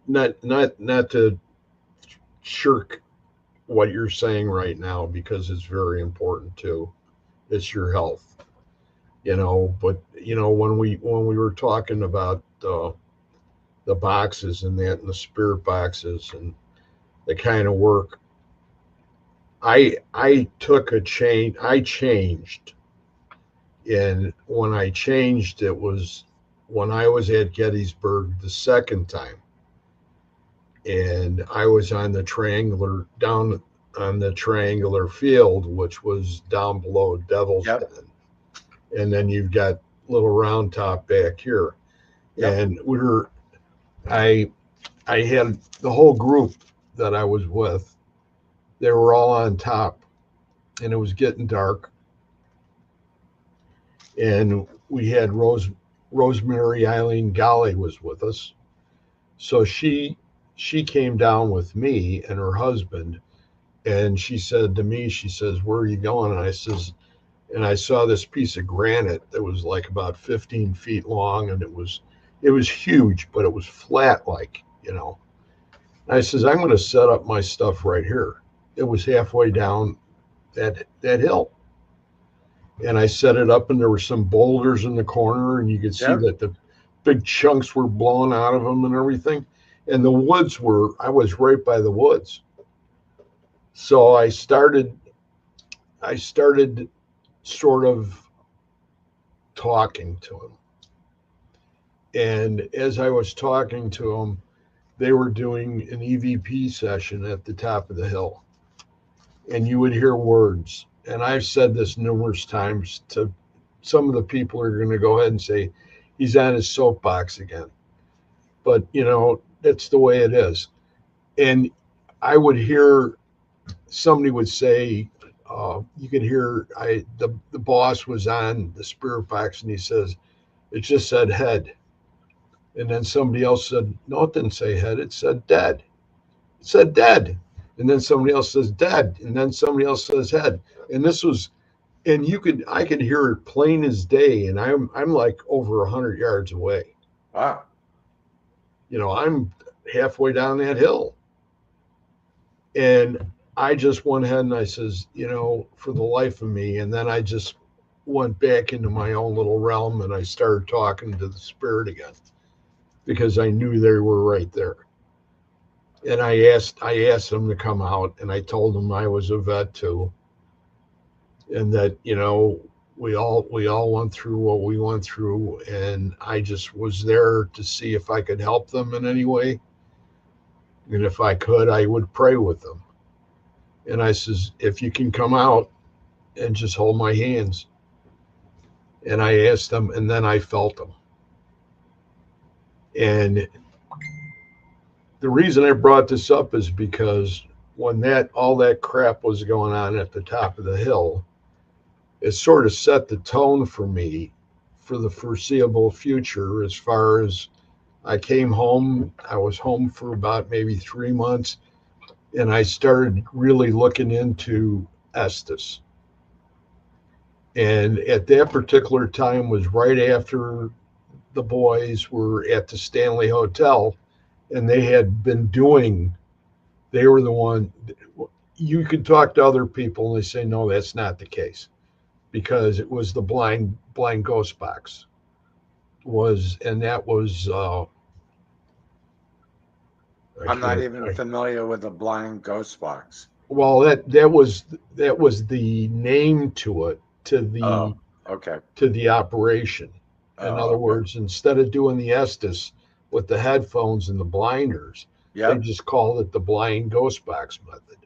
not to shirk what you're saying right now because it's very important too. It's your health, but when we were talking about the boxes and that and the spirit boxes and the kind of work I took a change. I changed, and when I changed, it was when I was at Gettysburg the second time, and I was on the triangular down on the triangular field, which was down below Devil's yep, Den, and then you've got little round top back here, yep, and I I had the whole group that I was with. They were all on top, and it was getting dark, and we had Rosemary Eileen Golly was with us. So she came down with me and her husband, and she said to me, she says, "Where are you going?" And I says, and I saw this piece of granite that was like about 15 feet long, and it was huge, but it was flat, I says, "I'm going to set up my stuff right here." It was halfway down. that hill. And I set it up, and there were some boulders in the corner, and you could see Yep. that the big chunks were blowing out of them and everything. And the woods were, I was right by the woods. So I started sort of talking to him. And as I was talking to him, they were doing an EVP session at the top of the hill. And you would hear words. And I've said this numerous times to some of the people are going to go ahead and say, he's on his soapbox again. But, that's the way it is. And I would hear somebody would say, you could hear the boss was on the spirit box and he says, it just said head. And then somebody else said, no, it didn't say head, it said dead. It said dead. And then somebody else says dead. And then somebody else says head. And this was, and I could hear it plain as day. And I'm like over 100 yards away. Wow. I'm halfway down that hill. And I just went ahead and I says, for the life of me. And then I just went back into my own little realm and I started talking to the spirit again because I knew they were right there. And I asked them to come out, and I told them I was a vet too, and that we all went through what we went through, and I just was there to see if I could help them in any way, and if I could, I would pray with them. And I says, if you can come out and just hold my hands. And I asked them, and then I felt them. And the reason I brought this up is because when all that crap was going on at the top of the hill, it sort of set the tone for me for the foreseeable future. As far as I came home, I was home for about maybe 3 months, and I started really looking into Estes. And at that particular time was right after the boys were at the Stanley Hotel, and they were the one. You could talk to other people and they say, no, that's not the case, because it was the blind ghost box and that was I'm not even familiar with the blind ghost box. well, that was the name to it, to the operation. In other words, instead of doing the Estes with the headphones and the blinders, they just called it the blind ghost box method.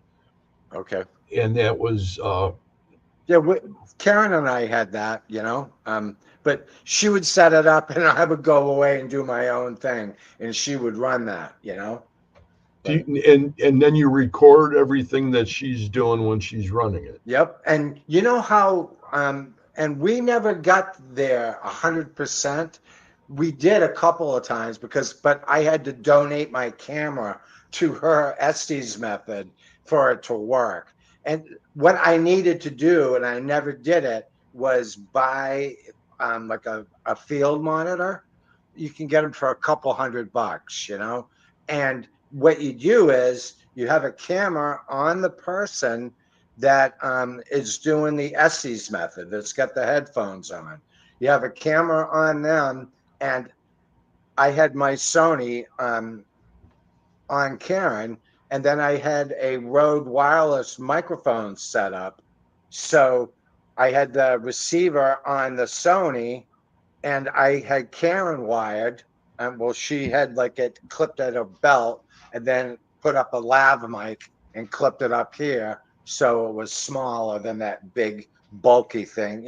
Okay. And that was Karen and I had that, but she would set it up and I would go away and do my own thing, and she would run that. And then you record everything that she's doing when she's running it. Yep. And you know how and we never got there 100%. We did a couple of times but I had to donate my camera to her Estes method for it to work. And what I needed to do, and I never did it, was buy like a field monitor. You can get them for a couple $100, And what you do is you have a camera on the person that is doing the Estes method, that's got the headphones on. You have a camera on them, and I had my Sony on Karen, and then I had a Rode wireless microphone set up. So I had the receiver on the Sony, and I had Karen wired. And well, she had like it clipped at her belt, and then put up a lav mic and clipped it up here, so it was smaller than that big bulky thing,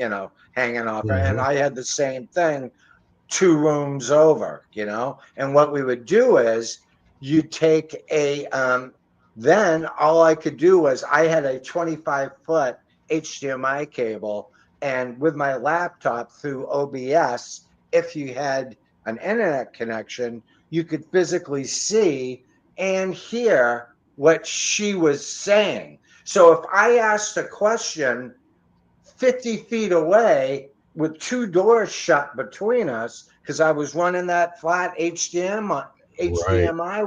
hanging off. Mm-hmm. And I had the same thing 2 rooms over, And what we would do is you take then all I could do was I had a 25-foot HDMI cable, and with my laptop through OBS, if you had an internet connection, you could physically see and hear what she was saying. So if I asked a question 50 feet away with 2 doors shut between us, because I was running that flat HDMI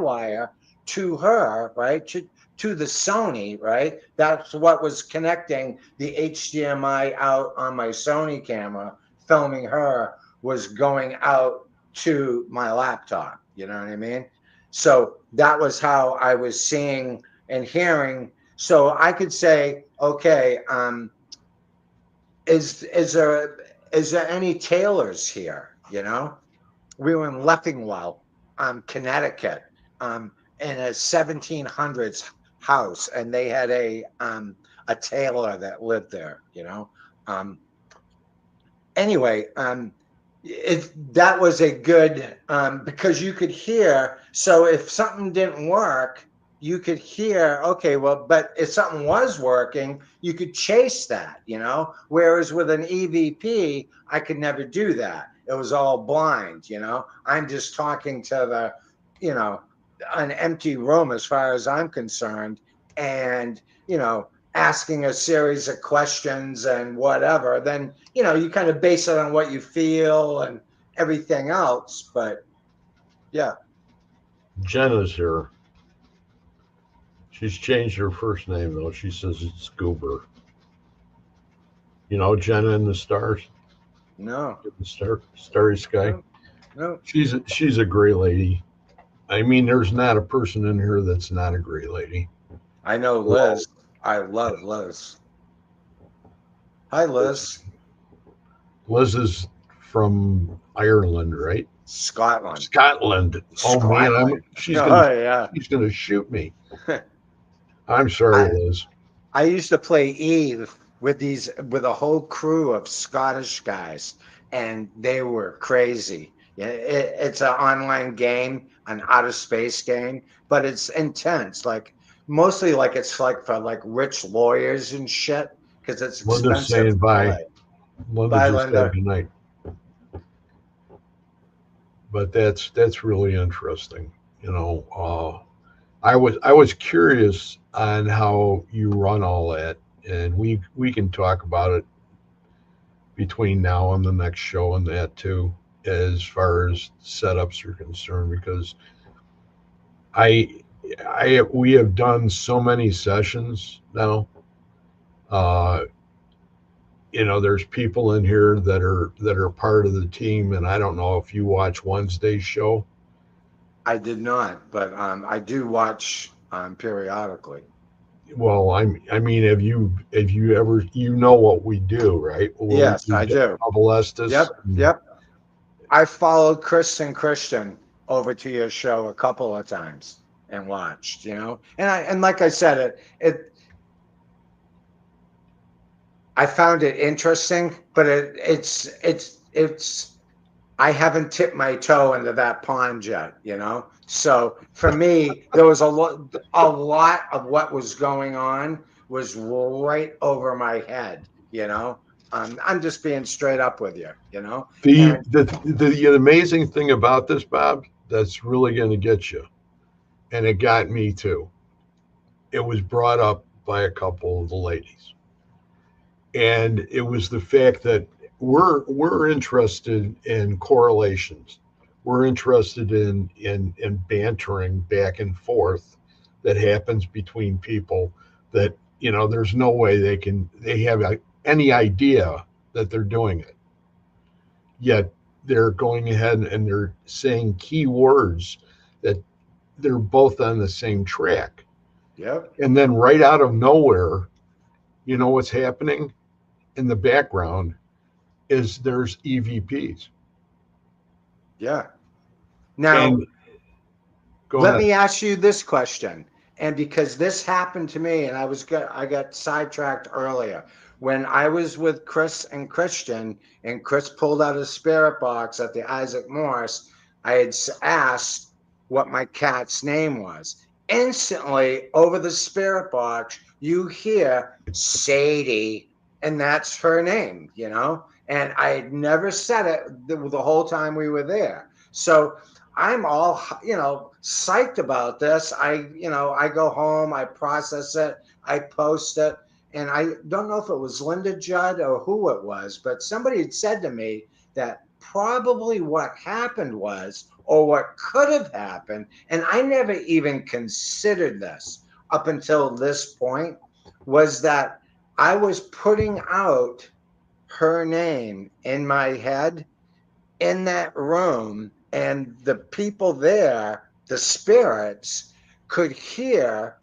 wire to her, right? To the Sony, right? That's what was connecting the HDMI out on my Sony camera, filming her, was going out to my laptop. You know what I mean? So that was how I was seeing and hearing. So I could say, okay, is there any Taylors here? You know, we were in Leffingwell, Connecticut, in a 1700s house, and they had a tailor that lived there. You know, anyway, that was a good, because you could hear. So if something didn't work, you could hear, okay, well, but if something was working, you could chase that, you know. Whereas with an EVP, I could never do that. It was all blind, you know. I'm just talking to the, you know, an empty room as far as I'm concerned, and you know, asking a series of questions and whatever, then you know, you kind of base it on what you feel and everything else. But yeah. Jenna's here. She's changed her first name though. She says it's Goober. You know Jenna and the stars, No, the starry sky. no, no. She's a great lady. I mean, there's not a person in here that's not a great lady. I know Well, Liz. I love Liz. Hi, Liz. Liz is from Ireland, right? Scotland. Scotland. Oh man, Scotland. she's gonna Oh yeah. she's gonna shoot me. I'm sorry, I Liz. I used to play Eve with a whole crew of Scottish guys, and they were crazy. Yeah, it's an online game, an outer space game, but it's intense. Like mostly, like it's like for like rich lawyers and shit, because it's Linda's expensive saying to bye. play. Linda Bye, just said Linda. goodnight. But that's really interesting. You know, I was curious on how you run all that, and we can talk about it between now and the next show and that too, as far as setups are concerned, because I I we have done so many sessions now. Uh, there's people in here that are part of the team, and I don't know if you watch Wednesday's show. I did not, but I do watch periodically. Well, I mean, have you ever, what we do, right? Where we Yes, do I do. double Estes. Yep, yep. I followed Chris and Christian over to your show a couple of times and watched, you know. And like I said, I found it interesting, but it's I haven't tipped my toe into that pond yet, you know. So for me, there was a lot of what was going on was right over my head, you know. I'm just being straight up with you, you know. The, And the the amazing thing about this, Bob, that's really going to get you, and it got me too. It was brought up by a couple of the ladies, and it was the fact that we're interested in correlations. We're interested in bantering back and forth that happens between people that there's no way they have any idea that they're doing it, yet they're going ahead and they're saying key words that they're both on the same track. yep, And then right out of nowhere, you know what's happening in the background is there's EVPs. yeah. Now, And go let ahead. me ask you this question. And because this happened to me, and I got sidetracked earlier. When I was with Chris and Christian, and Chris pulled out his spirit box at the Isaac Morris, I had asked what my cat's name was. Instantly, over the spirit box, you hear Sadie, and that's her name, you know? And I had never said it the whole time we were there. So I'm all, you know, psyched about this. I go home, I process it, I post it. And I don't know if it was Linda Judd or who it was, but somebody had said to me that probably what happened was, or what could have happened, and I never even considered this up until this point, was that I was putting out her name in my head in that room, and the people there, the spirits, could hear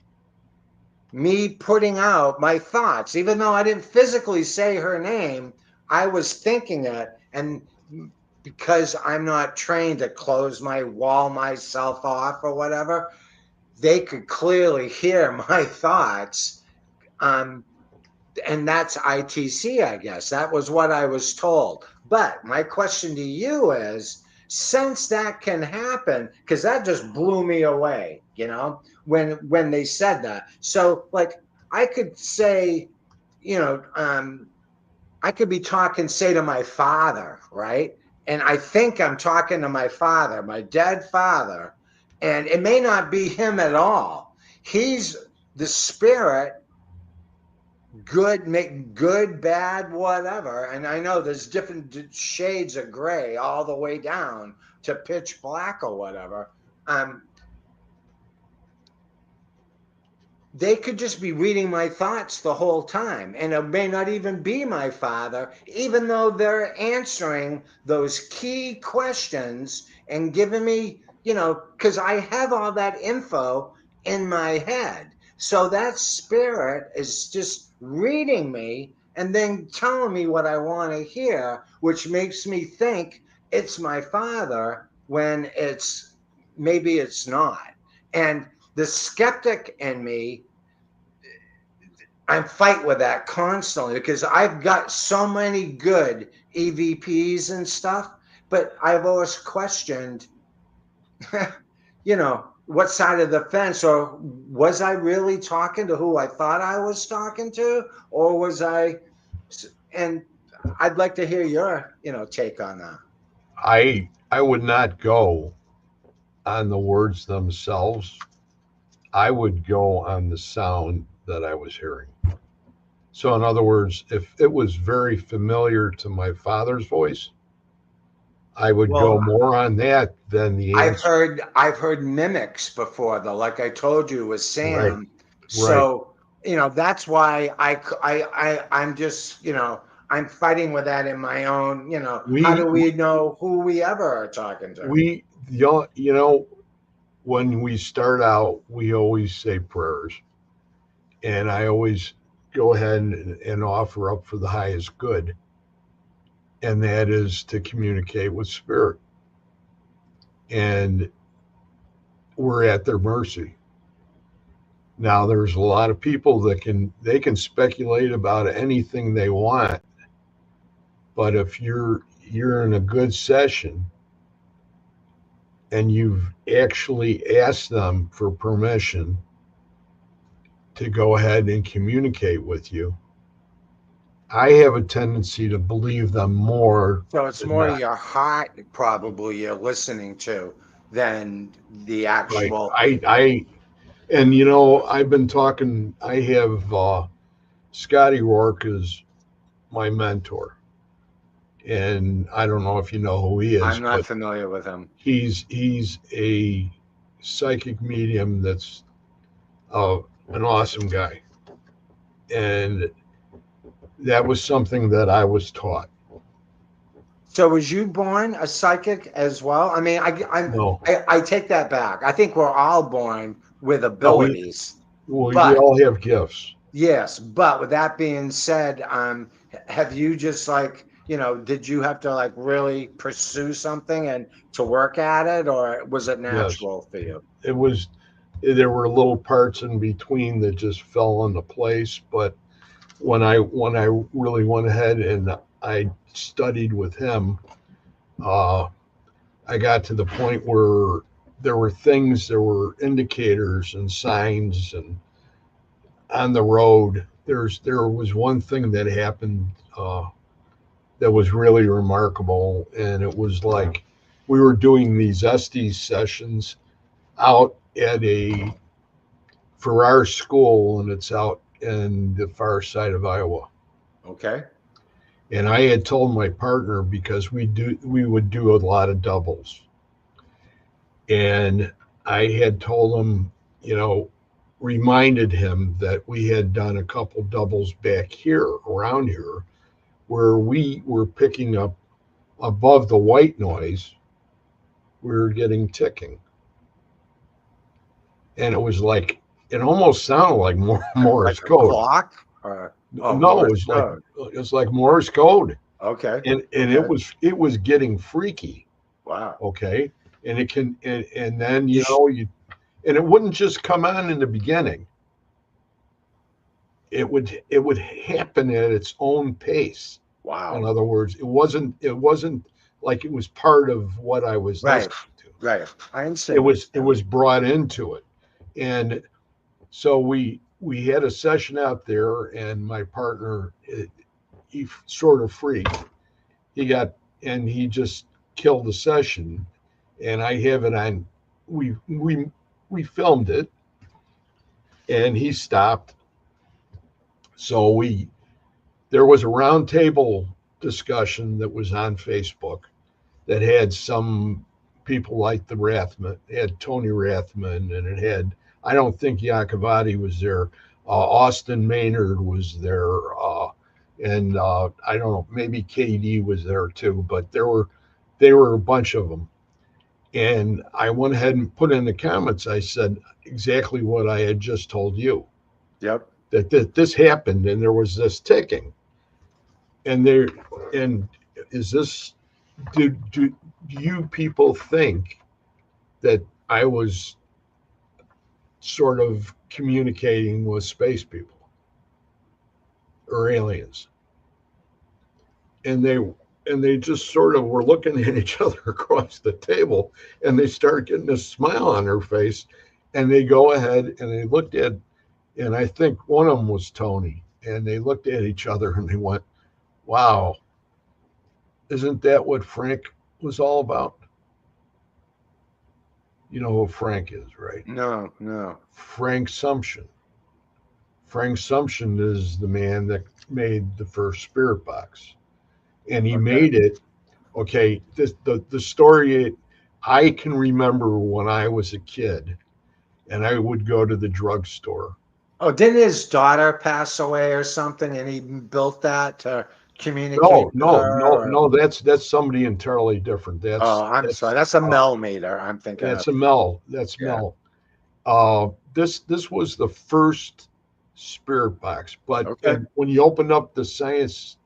me putting out my thoughts. Even though I didn't physically say her name, I was thinking it. And because I'm not trained to close my wall myself off or whatever, they could clearly hear my thoughts. Um, and that's ITC, I guess. That was what I was told. But my question to you is, since that can happen, because that just blew me away, when they said that. So like I could say, I could be talking, say, to my father, right? And I think I'm talking to my father, my dead father, and it may not be him at all. He's the spirit, good, make good, bad, whatever. And I know there's different shades of gray all the way down to pitch black or whatever. Um, they could just be reading my thoughts the whole time, and it may not even be my father, even though they're answering those key questions and giving me, because I have all that info in my head. So that spirit is just reading me and then telling me what I want to hear, which makes me think it's my father when maybe it's not. And the skeptic in me, I'm fight with that constantly because I've got so many good EVPs and stuff, but I've always questioned, what side of the fence, or was I really talking to who I thought I was talking to, or was I? And I'd like to hear your, take on that. I would not go on the words themselves. I would go on the sound that I was hearing. So, in other words, if it was very familiar to my father's voice, I would go Well, more on that than the answer. I've heard mimics before, though, like I told you with Right, Sam. right. So, that's why I'm just, I'm fighting with that in my own, how We do we know who we ever are talking to? we when we start out, we always say prayers, and I always go ahead and offer up for the highest good, and that is to communicate with spirit, and we're at their mercy. Now, there's a lot of people that can speculate about anything they want, but if you're in a good session and you've actually asked them for permission to go ahead and communicate with you, I have a tendency to believe them more So it's than more not. your heart probably you're listening to than the Right. actual. And I've been talking. I have Scotty Rourke is my mentor, and I don't know if you know who he is, I'm not but familiar with him. he's a psychic medium that's uh, an awesome guy, and that was something that I was taught. So was you born a psychic as well? I mean, No, I take that back. I think we're all born with no, abilities, we but all have gifts. yes. But with that being said, have you just like, did you have to like really pursue something and to work at it, or was it Yes, natural for you? it was. There were little parts in between that just fell into place, but when I really went ahead and I studied with him, uh, I got to the point where there were indicators and signs, and on the road, there was one thing that happened that was really remarkable, and it was like we were doing these Estes sessions out at a for our school, and it's out in the far side of Iowa. Okay. And I had told my partner, because we would do a lot of doubles, and I had told him, you know, reminded him that we had done a couple doubles back here around here where we were picking up above the white noise, we were getting ticking. And it was like, it almost sounded like Like Morse a code. clock or oh, No, Morse code. it was like Morse code. Okay. And Okay. it was getting freaky. Wow. Okay. And it can, and then, You sh- and it wouldn't just come on in the beginning. It would happen at its own pace. In wow. other words, it wasn't like it was part of what I was Right. listening to. Right. I It understand what was you're it saying. was brought into it. And so we had a session out there, and my partner, he sort of freaked. He got and he just killed the session, and I have it on. We filmed it, and he stopped. So we there was a roundtable discussion that was on Facebook that had some people like the Rathman, it had Tony Rathman, and it had, I don't think Yakavati was there. Austin Maynard was there. And I don't know, maybe KD was there too, but they were a bunch of them. And I went ahead and put in the comments, I said exactly what I had just told you, Yep. that this happened and there was this ticking. And there, and is this, do you people think that I was sort of communicating with space people or aliens? And they just sort of were looking at each other across the table, and they start getting a smile on their face, and they go ahead and they looked at, and I think one of them was Tony, and they looked at each other and they went, "Wow, isn't that what Frank was all about?" You know who Frank is, right? No, no. Frank Sumption. Frank Sumption is the man that made the first spirit box, and he Okay. made it. Okay, the story I can remember when I was a kid, and I would go to the drugstore. Oh, didn't his daughter pass away or something and he built that to communicate No, with no, no, her? Or, no. That's somebody entirely different. oh, I'm sorry. That's a millimeter I'm thinking of. That's a Mel. That's Yeah. Mel. This was the first spirit box, but Okay. when you open up the science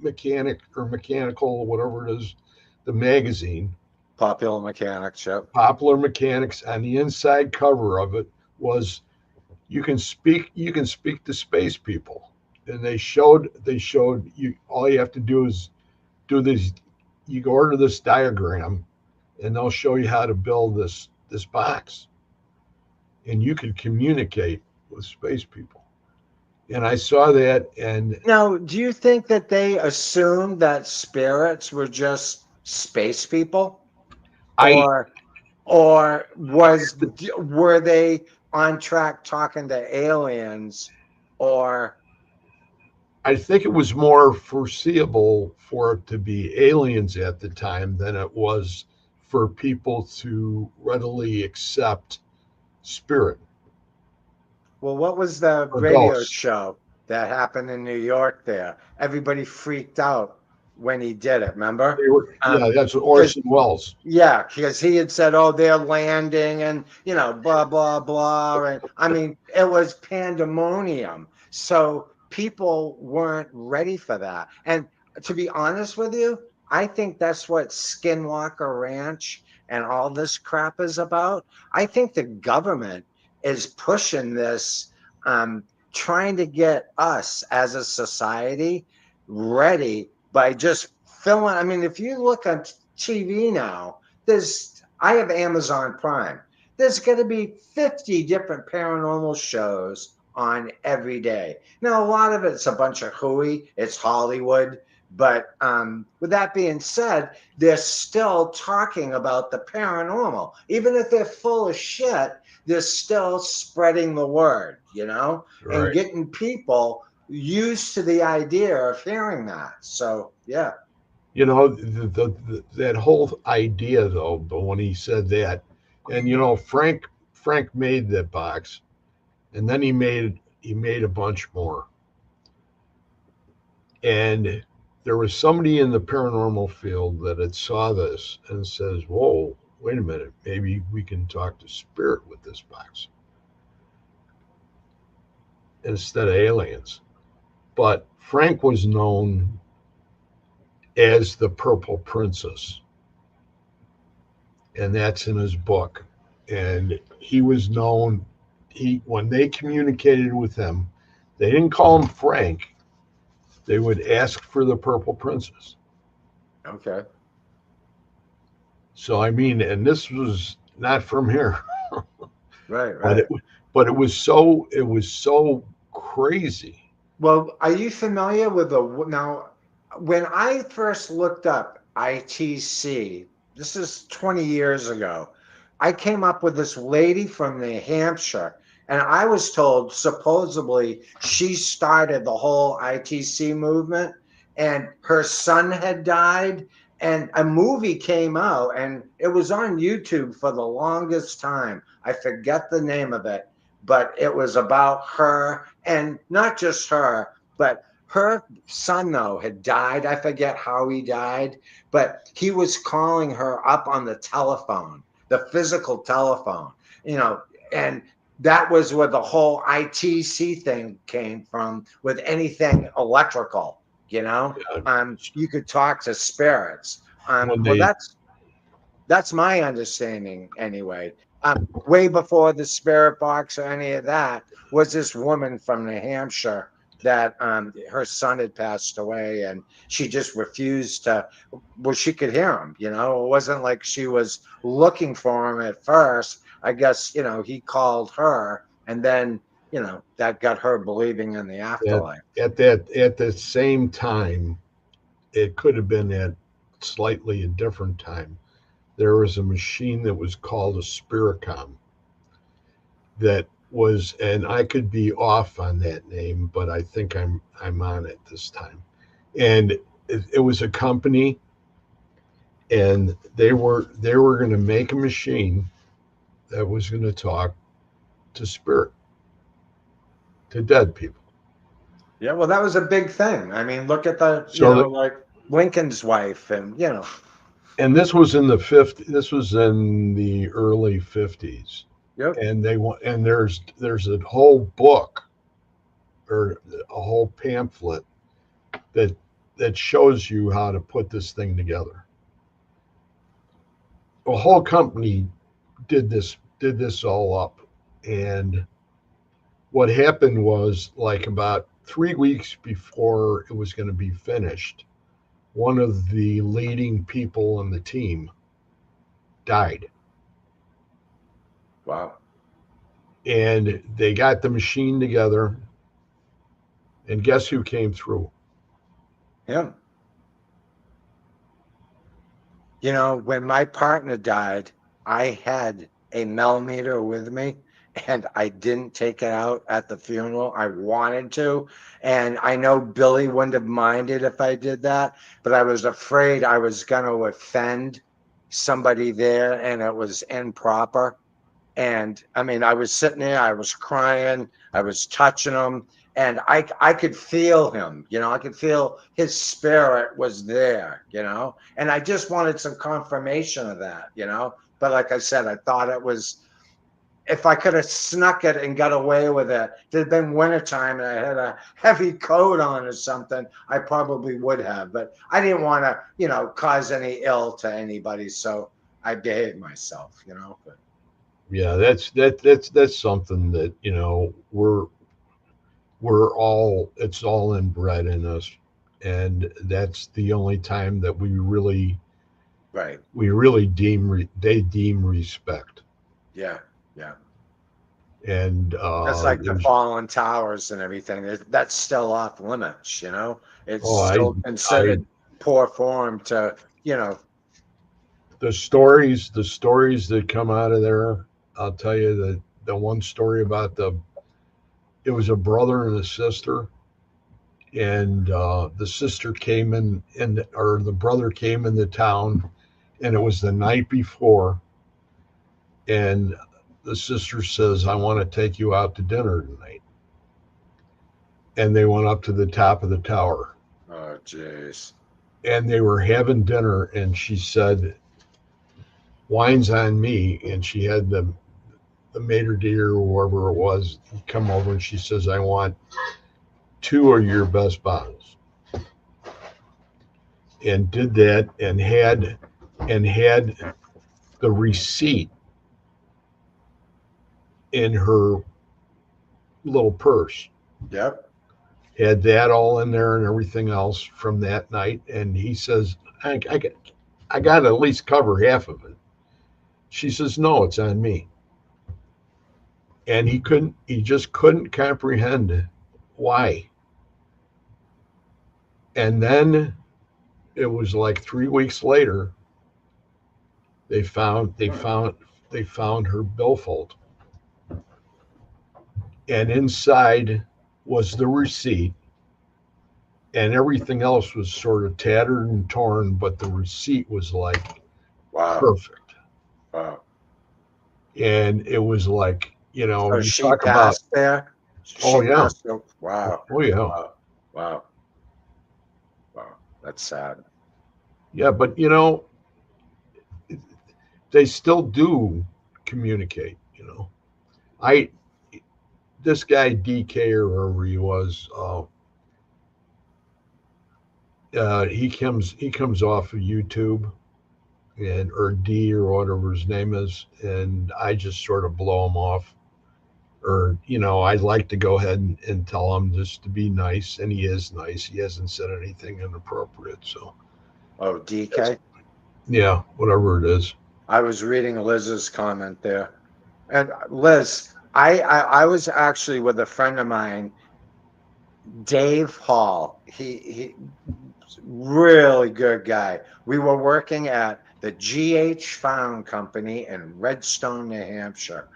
mechanic or mechanical, whatever it is, the magazine, Popular mechanics. Yep. Popular Mechanics, on the inside cover of it was, you can speak to space people. And they showed you, all you have to do is do this, you go order this diagram, and they'll show you how to build this box, and you can communicate with space people. And I saw that, and Now, do you think that they assumed that spirits were just space people? I Or were they on track talking to aliens or I think it was more foreseeable for it to be aliens at the time than it was for people to readily accept spirit well, what was the or radio ghosts. show that happened in New York there? Everybody freaked out when he did it, remember? Yeah, that's Because Orson Welles. yeah, because he had said, "Oh, they're landing," and blah blah blah, and I mean, it was pandemonium. So people weren't ready for that. And to be honest with you, I think that's what Skinwalker Ranch and all this crap is about. I think the government is pushing this, um, trying to get us as a society ready by just filling. I mean, if you look on TV now, I have Amazon Prime. There's going to be 50 different paranormal shows on every day. Now, a lot of it's a bunch of hooey. It's Hollywood. But with that being said, they're still talking about the paranormal. Even if they're full of shit, they're still spreading the word, and Right. getting people. used to the idea of hearing that. So yeah. You know, that whole idea though, but when he said that, and you know, Frank made that box, and then he made a bunch more, and there was somebody in the paranormal field that had saw this and says, "Whoa, wait a minute, maybe we can talk to spirit with this box instead of aliens." But Frank was known as the Purple Princess, and that's in his book. And he was known. He when they communicated with him, they didn't call him Frank. They would ask for the Purple Princess. Okay. So I mean, and this was not from here, Right. but Right. it was so crazy. Well, are you familiar with the now? When I first looked up ITC, this is 20 years ago, I came up with this lady from New Hampshire, and I was told supposedly she started the whole ITC movement, and her son had died, and a movie came out, and it was on YouTube for the longest time. I forget the name of it, but it was about her, and not just her, but her son though had died. I forget how he died, but he was calling her up on the telephone, the physical telephone, you know, and that was where the whole ITC thing came from with anything electrical, you know. Yeah, You could talk to spirits. when Well, they that's my understanding anyway. Way before the spirit box or any of that was this woman from New Hampshire that her son had passed away, and she just refused to. Well, she could hear him. You know, it wasn't like she was looking for him at first. I guess he called her, and then that got her believing in the at afterlife. at the same time, it could have been at slightly a different time. There was a machine that was called a Spiricom that was, and I could be off on that name, but I think I'm on it this time. And it was a company, and they were going to make a machine that was going to talk to spirit, to dead people. Yeah, well, that was a big thing. I mean, look at the, So that, like Lincoln's wife, and and this was in the 50s. This was in the early 50s, yep. and they want, and there's a whole book or a whole pamphlet that that shows you how to put this thing together. A whole company did this all up, and what happened was, like, about 3 weeks before it was going to be finished, one of the leading people on the team died, Wow. and they got the machine together, and guess who came through? Him. When my partner died, I had a millimeter with me, and I didn't take it out at the funeral. I wanted to. And I know Billy wouldn't have minded if I did that, but I was afraid I was going to offend somebody there and it was improper. And I mean, I was sitting there, I was crying, I was touching him, and I could feel him, I could feel his spirit was there, and I just wanted some confirmation of that. But like I said, I thought it was, if I could have snuck it and got away with it, if it had been wintertime and I had a heavy coat on or something, I probably would have. But I didn't want to, cause any ill to anybody. So I behaved myself. But Yeah, that's something that, we're all, it's all inbred in us, and that's the only time that right. we really they deem respect. Yeah. Yeah. And That's like the there's fallen towers and everything. That's still off limits. It's oh still I considered poor form to, you know, the stories that come out of there. I'll tell you the one story about it was a brother and a sister, and the sister came in, or the brother came into town, and it was the night before, and the sister says, I want to take you out to dinner tonight. And they went up to the top of the tower, Oh, jeez. and they were having dinner, and she said, wine's on me. And she had the maitre d' or whoever it was come over, and she says, I want two of your best bottles. And did that, and had the receipt in her little purse. Yep. Had that all in there and everything else from that night. And he says, I got to at least cover half of it. She says, no, it's on me. And he just couldn't comprehend why. And then it was like 3 weeks later, they found her billfold. And inside was the receipt, and everything else was sort of tattered and torn, but the receipt was like Wow. perfect. Wow. And it was like, So you she talk about, passed there. oh She yeah, passed. Wow. oh yeah, Wow. Wow. Wow. That's sad. yeah. But they still do communicate. I This guy DK or whoever he was, he comes off of YouTube, and or D or whatever his name is, and I just sort of blow him off. Or I'd like to go ahead and tell him just to be nice, and he is nice. He hasn't said anything inappropriate, so Oh, DK. yeah, whatever it is. I was reading Liz's comment there. And Liz, I was actually with a friend of mine, Dave Hall. He really good guy. We were working at the GH Found Company in Redstone, New Hampshire,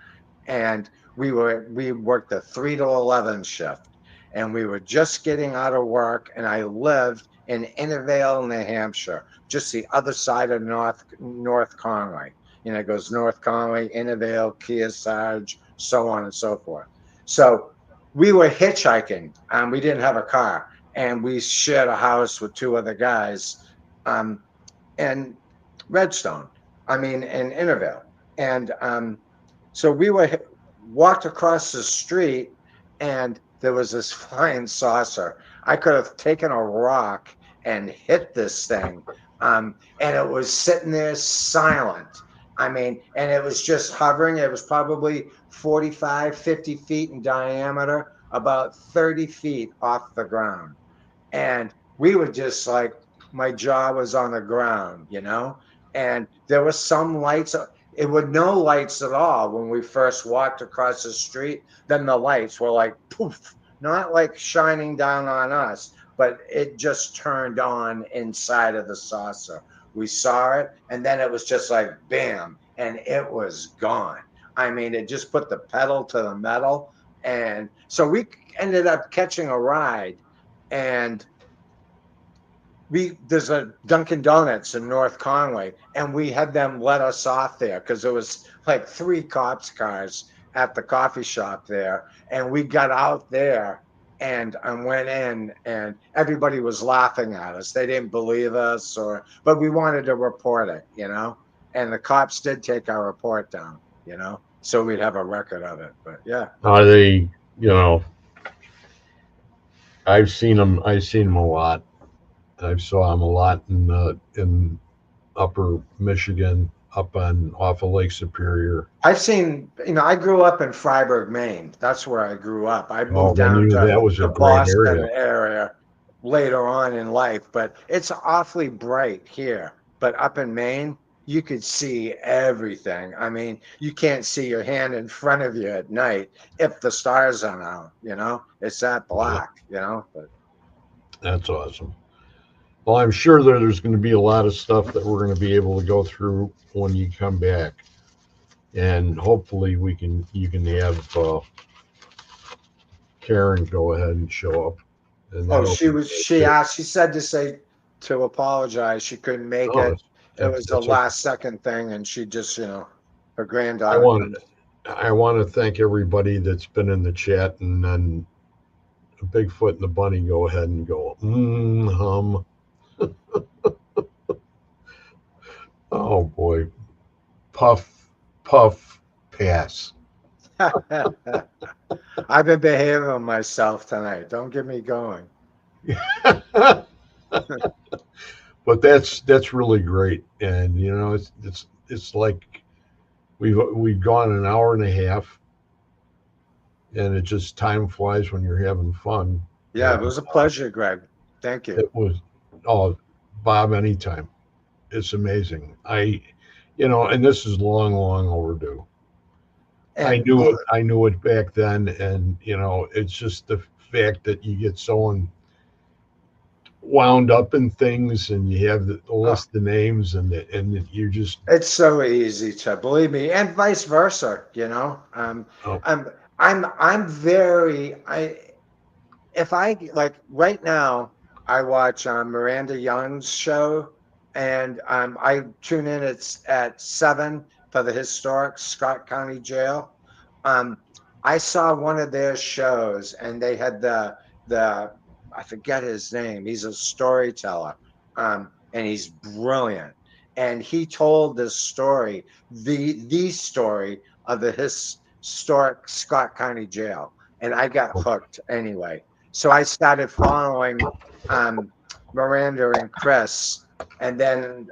and we worked the 3 to 11 shift, and we were just getting out of work, and I lived in Innervale, New Hampshire, just the other side of North Conway. It goes North Conway, Innervale, Kearsarge, so on and so forth. So we were hitchhiking, and we didn't have a car, and we shared a house with two other guys, um, in Redstone. I mean, in Innervale, and so we walked across the street, and there was this flying saucer. I could have taken a rock and hit this thing, and it was sitting there silent. I mean, and it was just hovering. It was probably 45, 50 feet in diameter, about 30 feet off the ground. And we were just like, my jaw was on the ground. And there was some lights. It was no lights at all when we first walked across the street. Then the lights were like poof, not like shining down on us, but it just turned on inside of the saucer. We saw it, and then it was just like bam, and it was gone. I mean, it just put the pedal to the metal. And so we ended up catching a ride, and there's a Dunkin' Donuts in North Conway, and we had them let us off there because there was like 3 cops cars at the coffee shop there, and we got out there, and I went in, and everybody was laughing at us. They didn't believe us, but we wanted to report it. And the cops did take our report down, so we'd have a record of it. But yeah, Are they? I've seen them a lot. I saw them a lot in Upper Michigan, up on off of Lake Superior. I grew up in Freiburg, Maine. That's where I grew up. I Oh, moved then down to that was a the great Boston area. area later on in life, but it's awfully bright here. But up in Maine, you could see everything. I mean, you can't see your hand in front of you at night if the stars are out. It's that Yeah, black. But that's awesome. Well, I'm sure there's going to be a lot of stuff that we're going to be able to go through when you come back, and hopefully you can have Karen go ahead and show up and Oh, that she opened was. my She shit. asked. She said to say to apologize. She couldn't make Oh, it. It was the that's okay. last second thing, and she just, her I granddaughter want comes. I want to thank everybody that's been in the chat, and then Bigfoot and the bunny go ahead and go hum. Oh boy, puff puff pass. I've been behaving myself tonight. Don't get me going. But that's really great, and it's like we've gone an hour and a half, and it just time flies when you're having fun. Yeah, it And was a pleasure, Greg. Thank you. it was, oh, Bob, anytime. It's amazing. And this is long, long overdue. I And knew it. I knew it back then, and it's just the fact that you get so wound up in things, and you have the oh, list of names, and you just, it's so easy to believe me, and vice versa. oh, I'm very I if I like right now, I watch Miranda Young's show, and I tune in. It's at 7 for the historic Scott County Jail. Um, I saw one of their shows, and they had the I forget his name. He's a storyteller, and he's brilliant. And he told this story, the story of the historic Scott County Jail, and I got oh, hooked anyway. So I started following um, Miranda and Chris, and then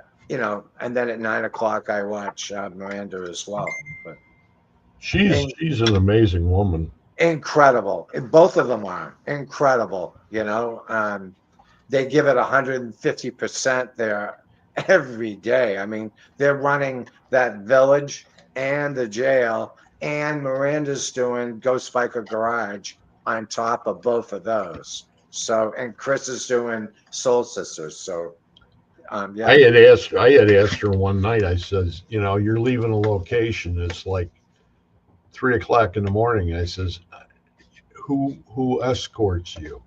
and then at 9 o'clock I watch Miranda as well. But in, she's an amazing woman. incredible, both of them are incredible. They give it 150% there every day. I mean, they're running that village and the jail, and Miranda's doing Ghost Biker Garage on top of both of those. So, and Chris is doing Soul Sisters. So, yeah, I had asked her one night. I says, you're leaving a location. It's like 3 o'clock in the morning. I says, who escorts you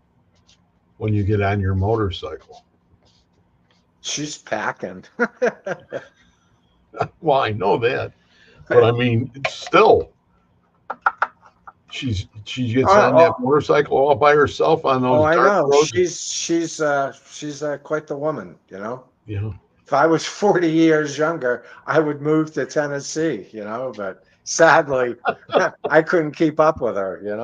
when you get on your motorcycle? she's packing. Well, I know that, but I mean, still, she gets on that oh, motorcycle all by herself on oh, those I dark know. roads. She's quite the woman. You know, If I was 40 years younger, I would move to Tennessee, but sadly, I couldn't keep up with her. and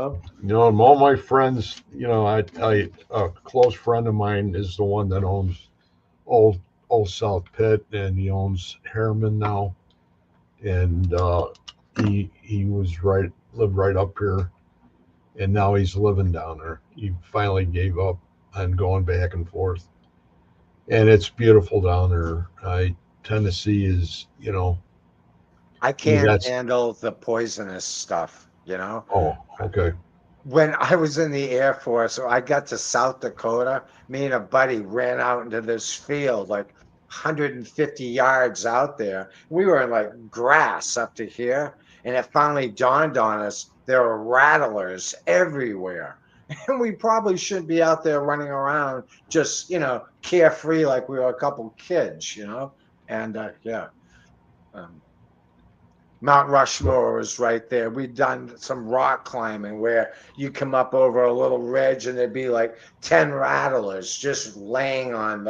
all my friends. I a close friend of mine is the one that owns old old South Pitt, and he owns Harriman now, and he lived right up here, and now he's living down there. He finally gave up on going back and forth, and it's beautiful down there. Tennessee is, I you can't got. handle the poisonous stuff. Oh, okay. When I was in the Air Force, so I got to South Dakota, me and a buddy ran out into this field, like 150 yards out there. We were in like grass up to here. And it finally dawned on us there were rattlers everywhere. And we probably shouldn't be out there running around just, carefree like we were a couple kids. And yeah. Um, Mount Rushmore was right there. We'd done some rock climbing where you come up over a little ridge and there'd be like 10 rattlers just laying on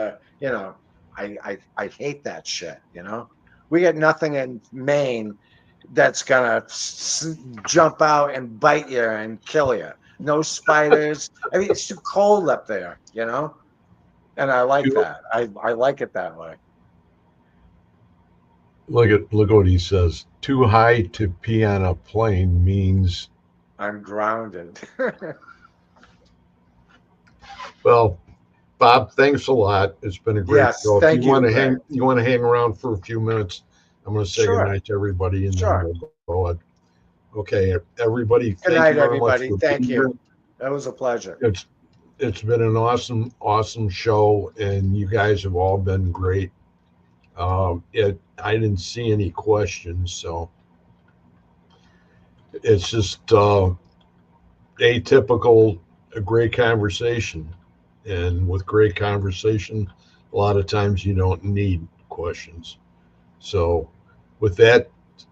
I hate that shit. We got nothing in Maine that's gonna jump out and bite you and kill you. No spiders. I mean, it's too cold up there. And I like Too, that. I like it that way. look what he says. Too high to pee on a plane means, I'm grounded. well, Bob, thanks a lot. It's been a great Yes, show. If thank you, Greg. you want to hang around for a few minutes, I'm going to say Sure. goodnight to everybody, and then Sure. we'll go ahead. Okay, everybody, Good thank you night, very much everybody. for Thank being here. you. That was a pleasure. It's been an awesome show, and you guys have all been great. I didn't see any questions, so it's just atypical, a great conversation. And with great conversation, a lot of times you don't need questions. So, with that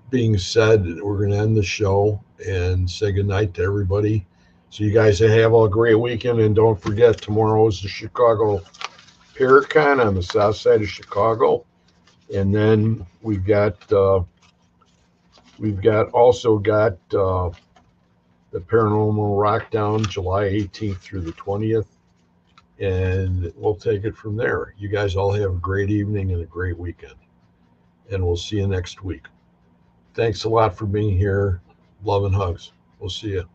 being said, we're going to end the show and say goodnight to everybody. So, you guys have a great weekend. And don't forget, tomorrow is the Chicago Paracon on the south side of Chicago. And then we've also got the Paranormal Rockdown July 18th through the 20th. And we'll take it from there. You guys all have a great evening and a great weekend. And we'll see you next week. Thanks a lot for being here. Love and hugs. We'll see you.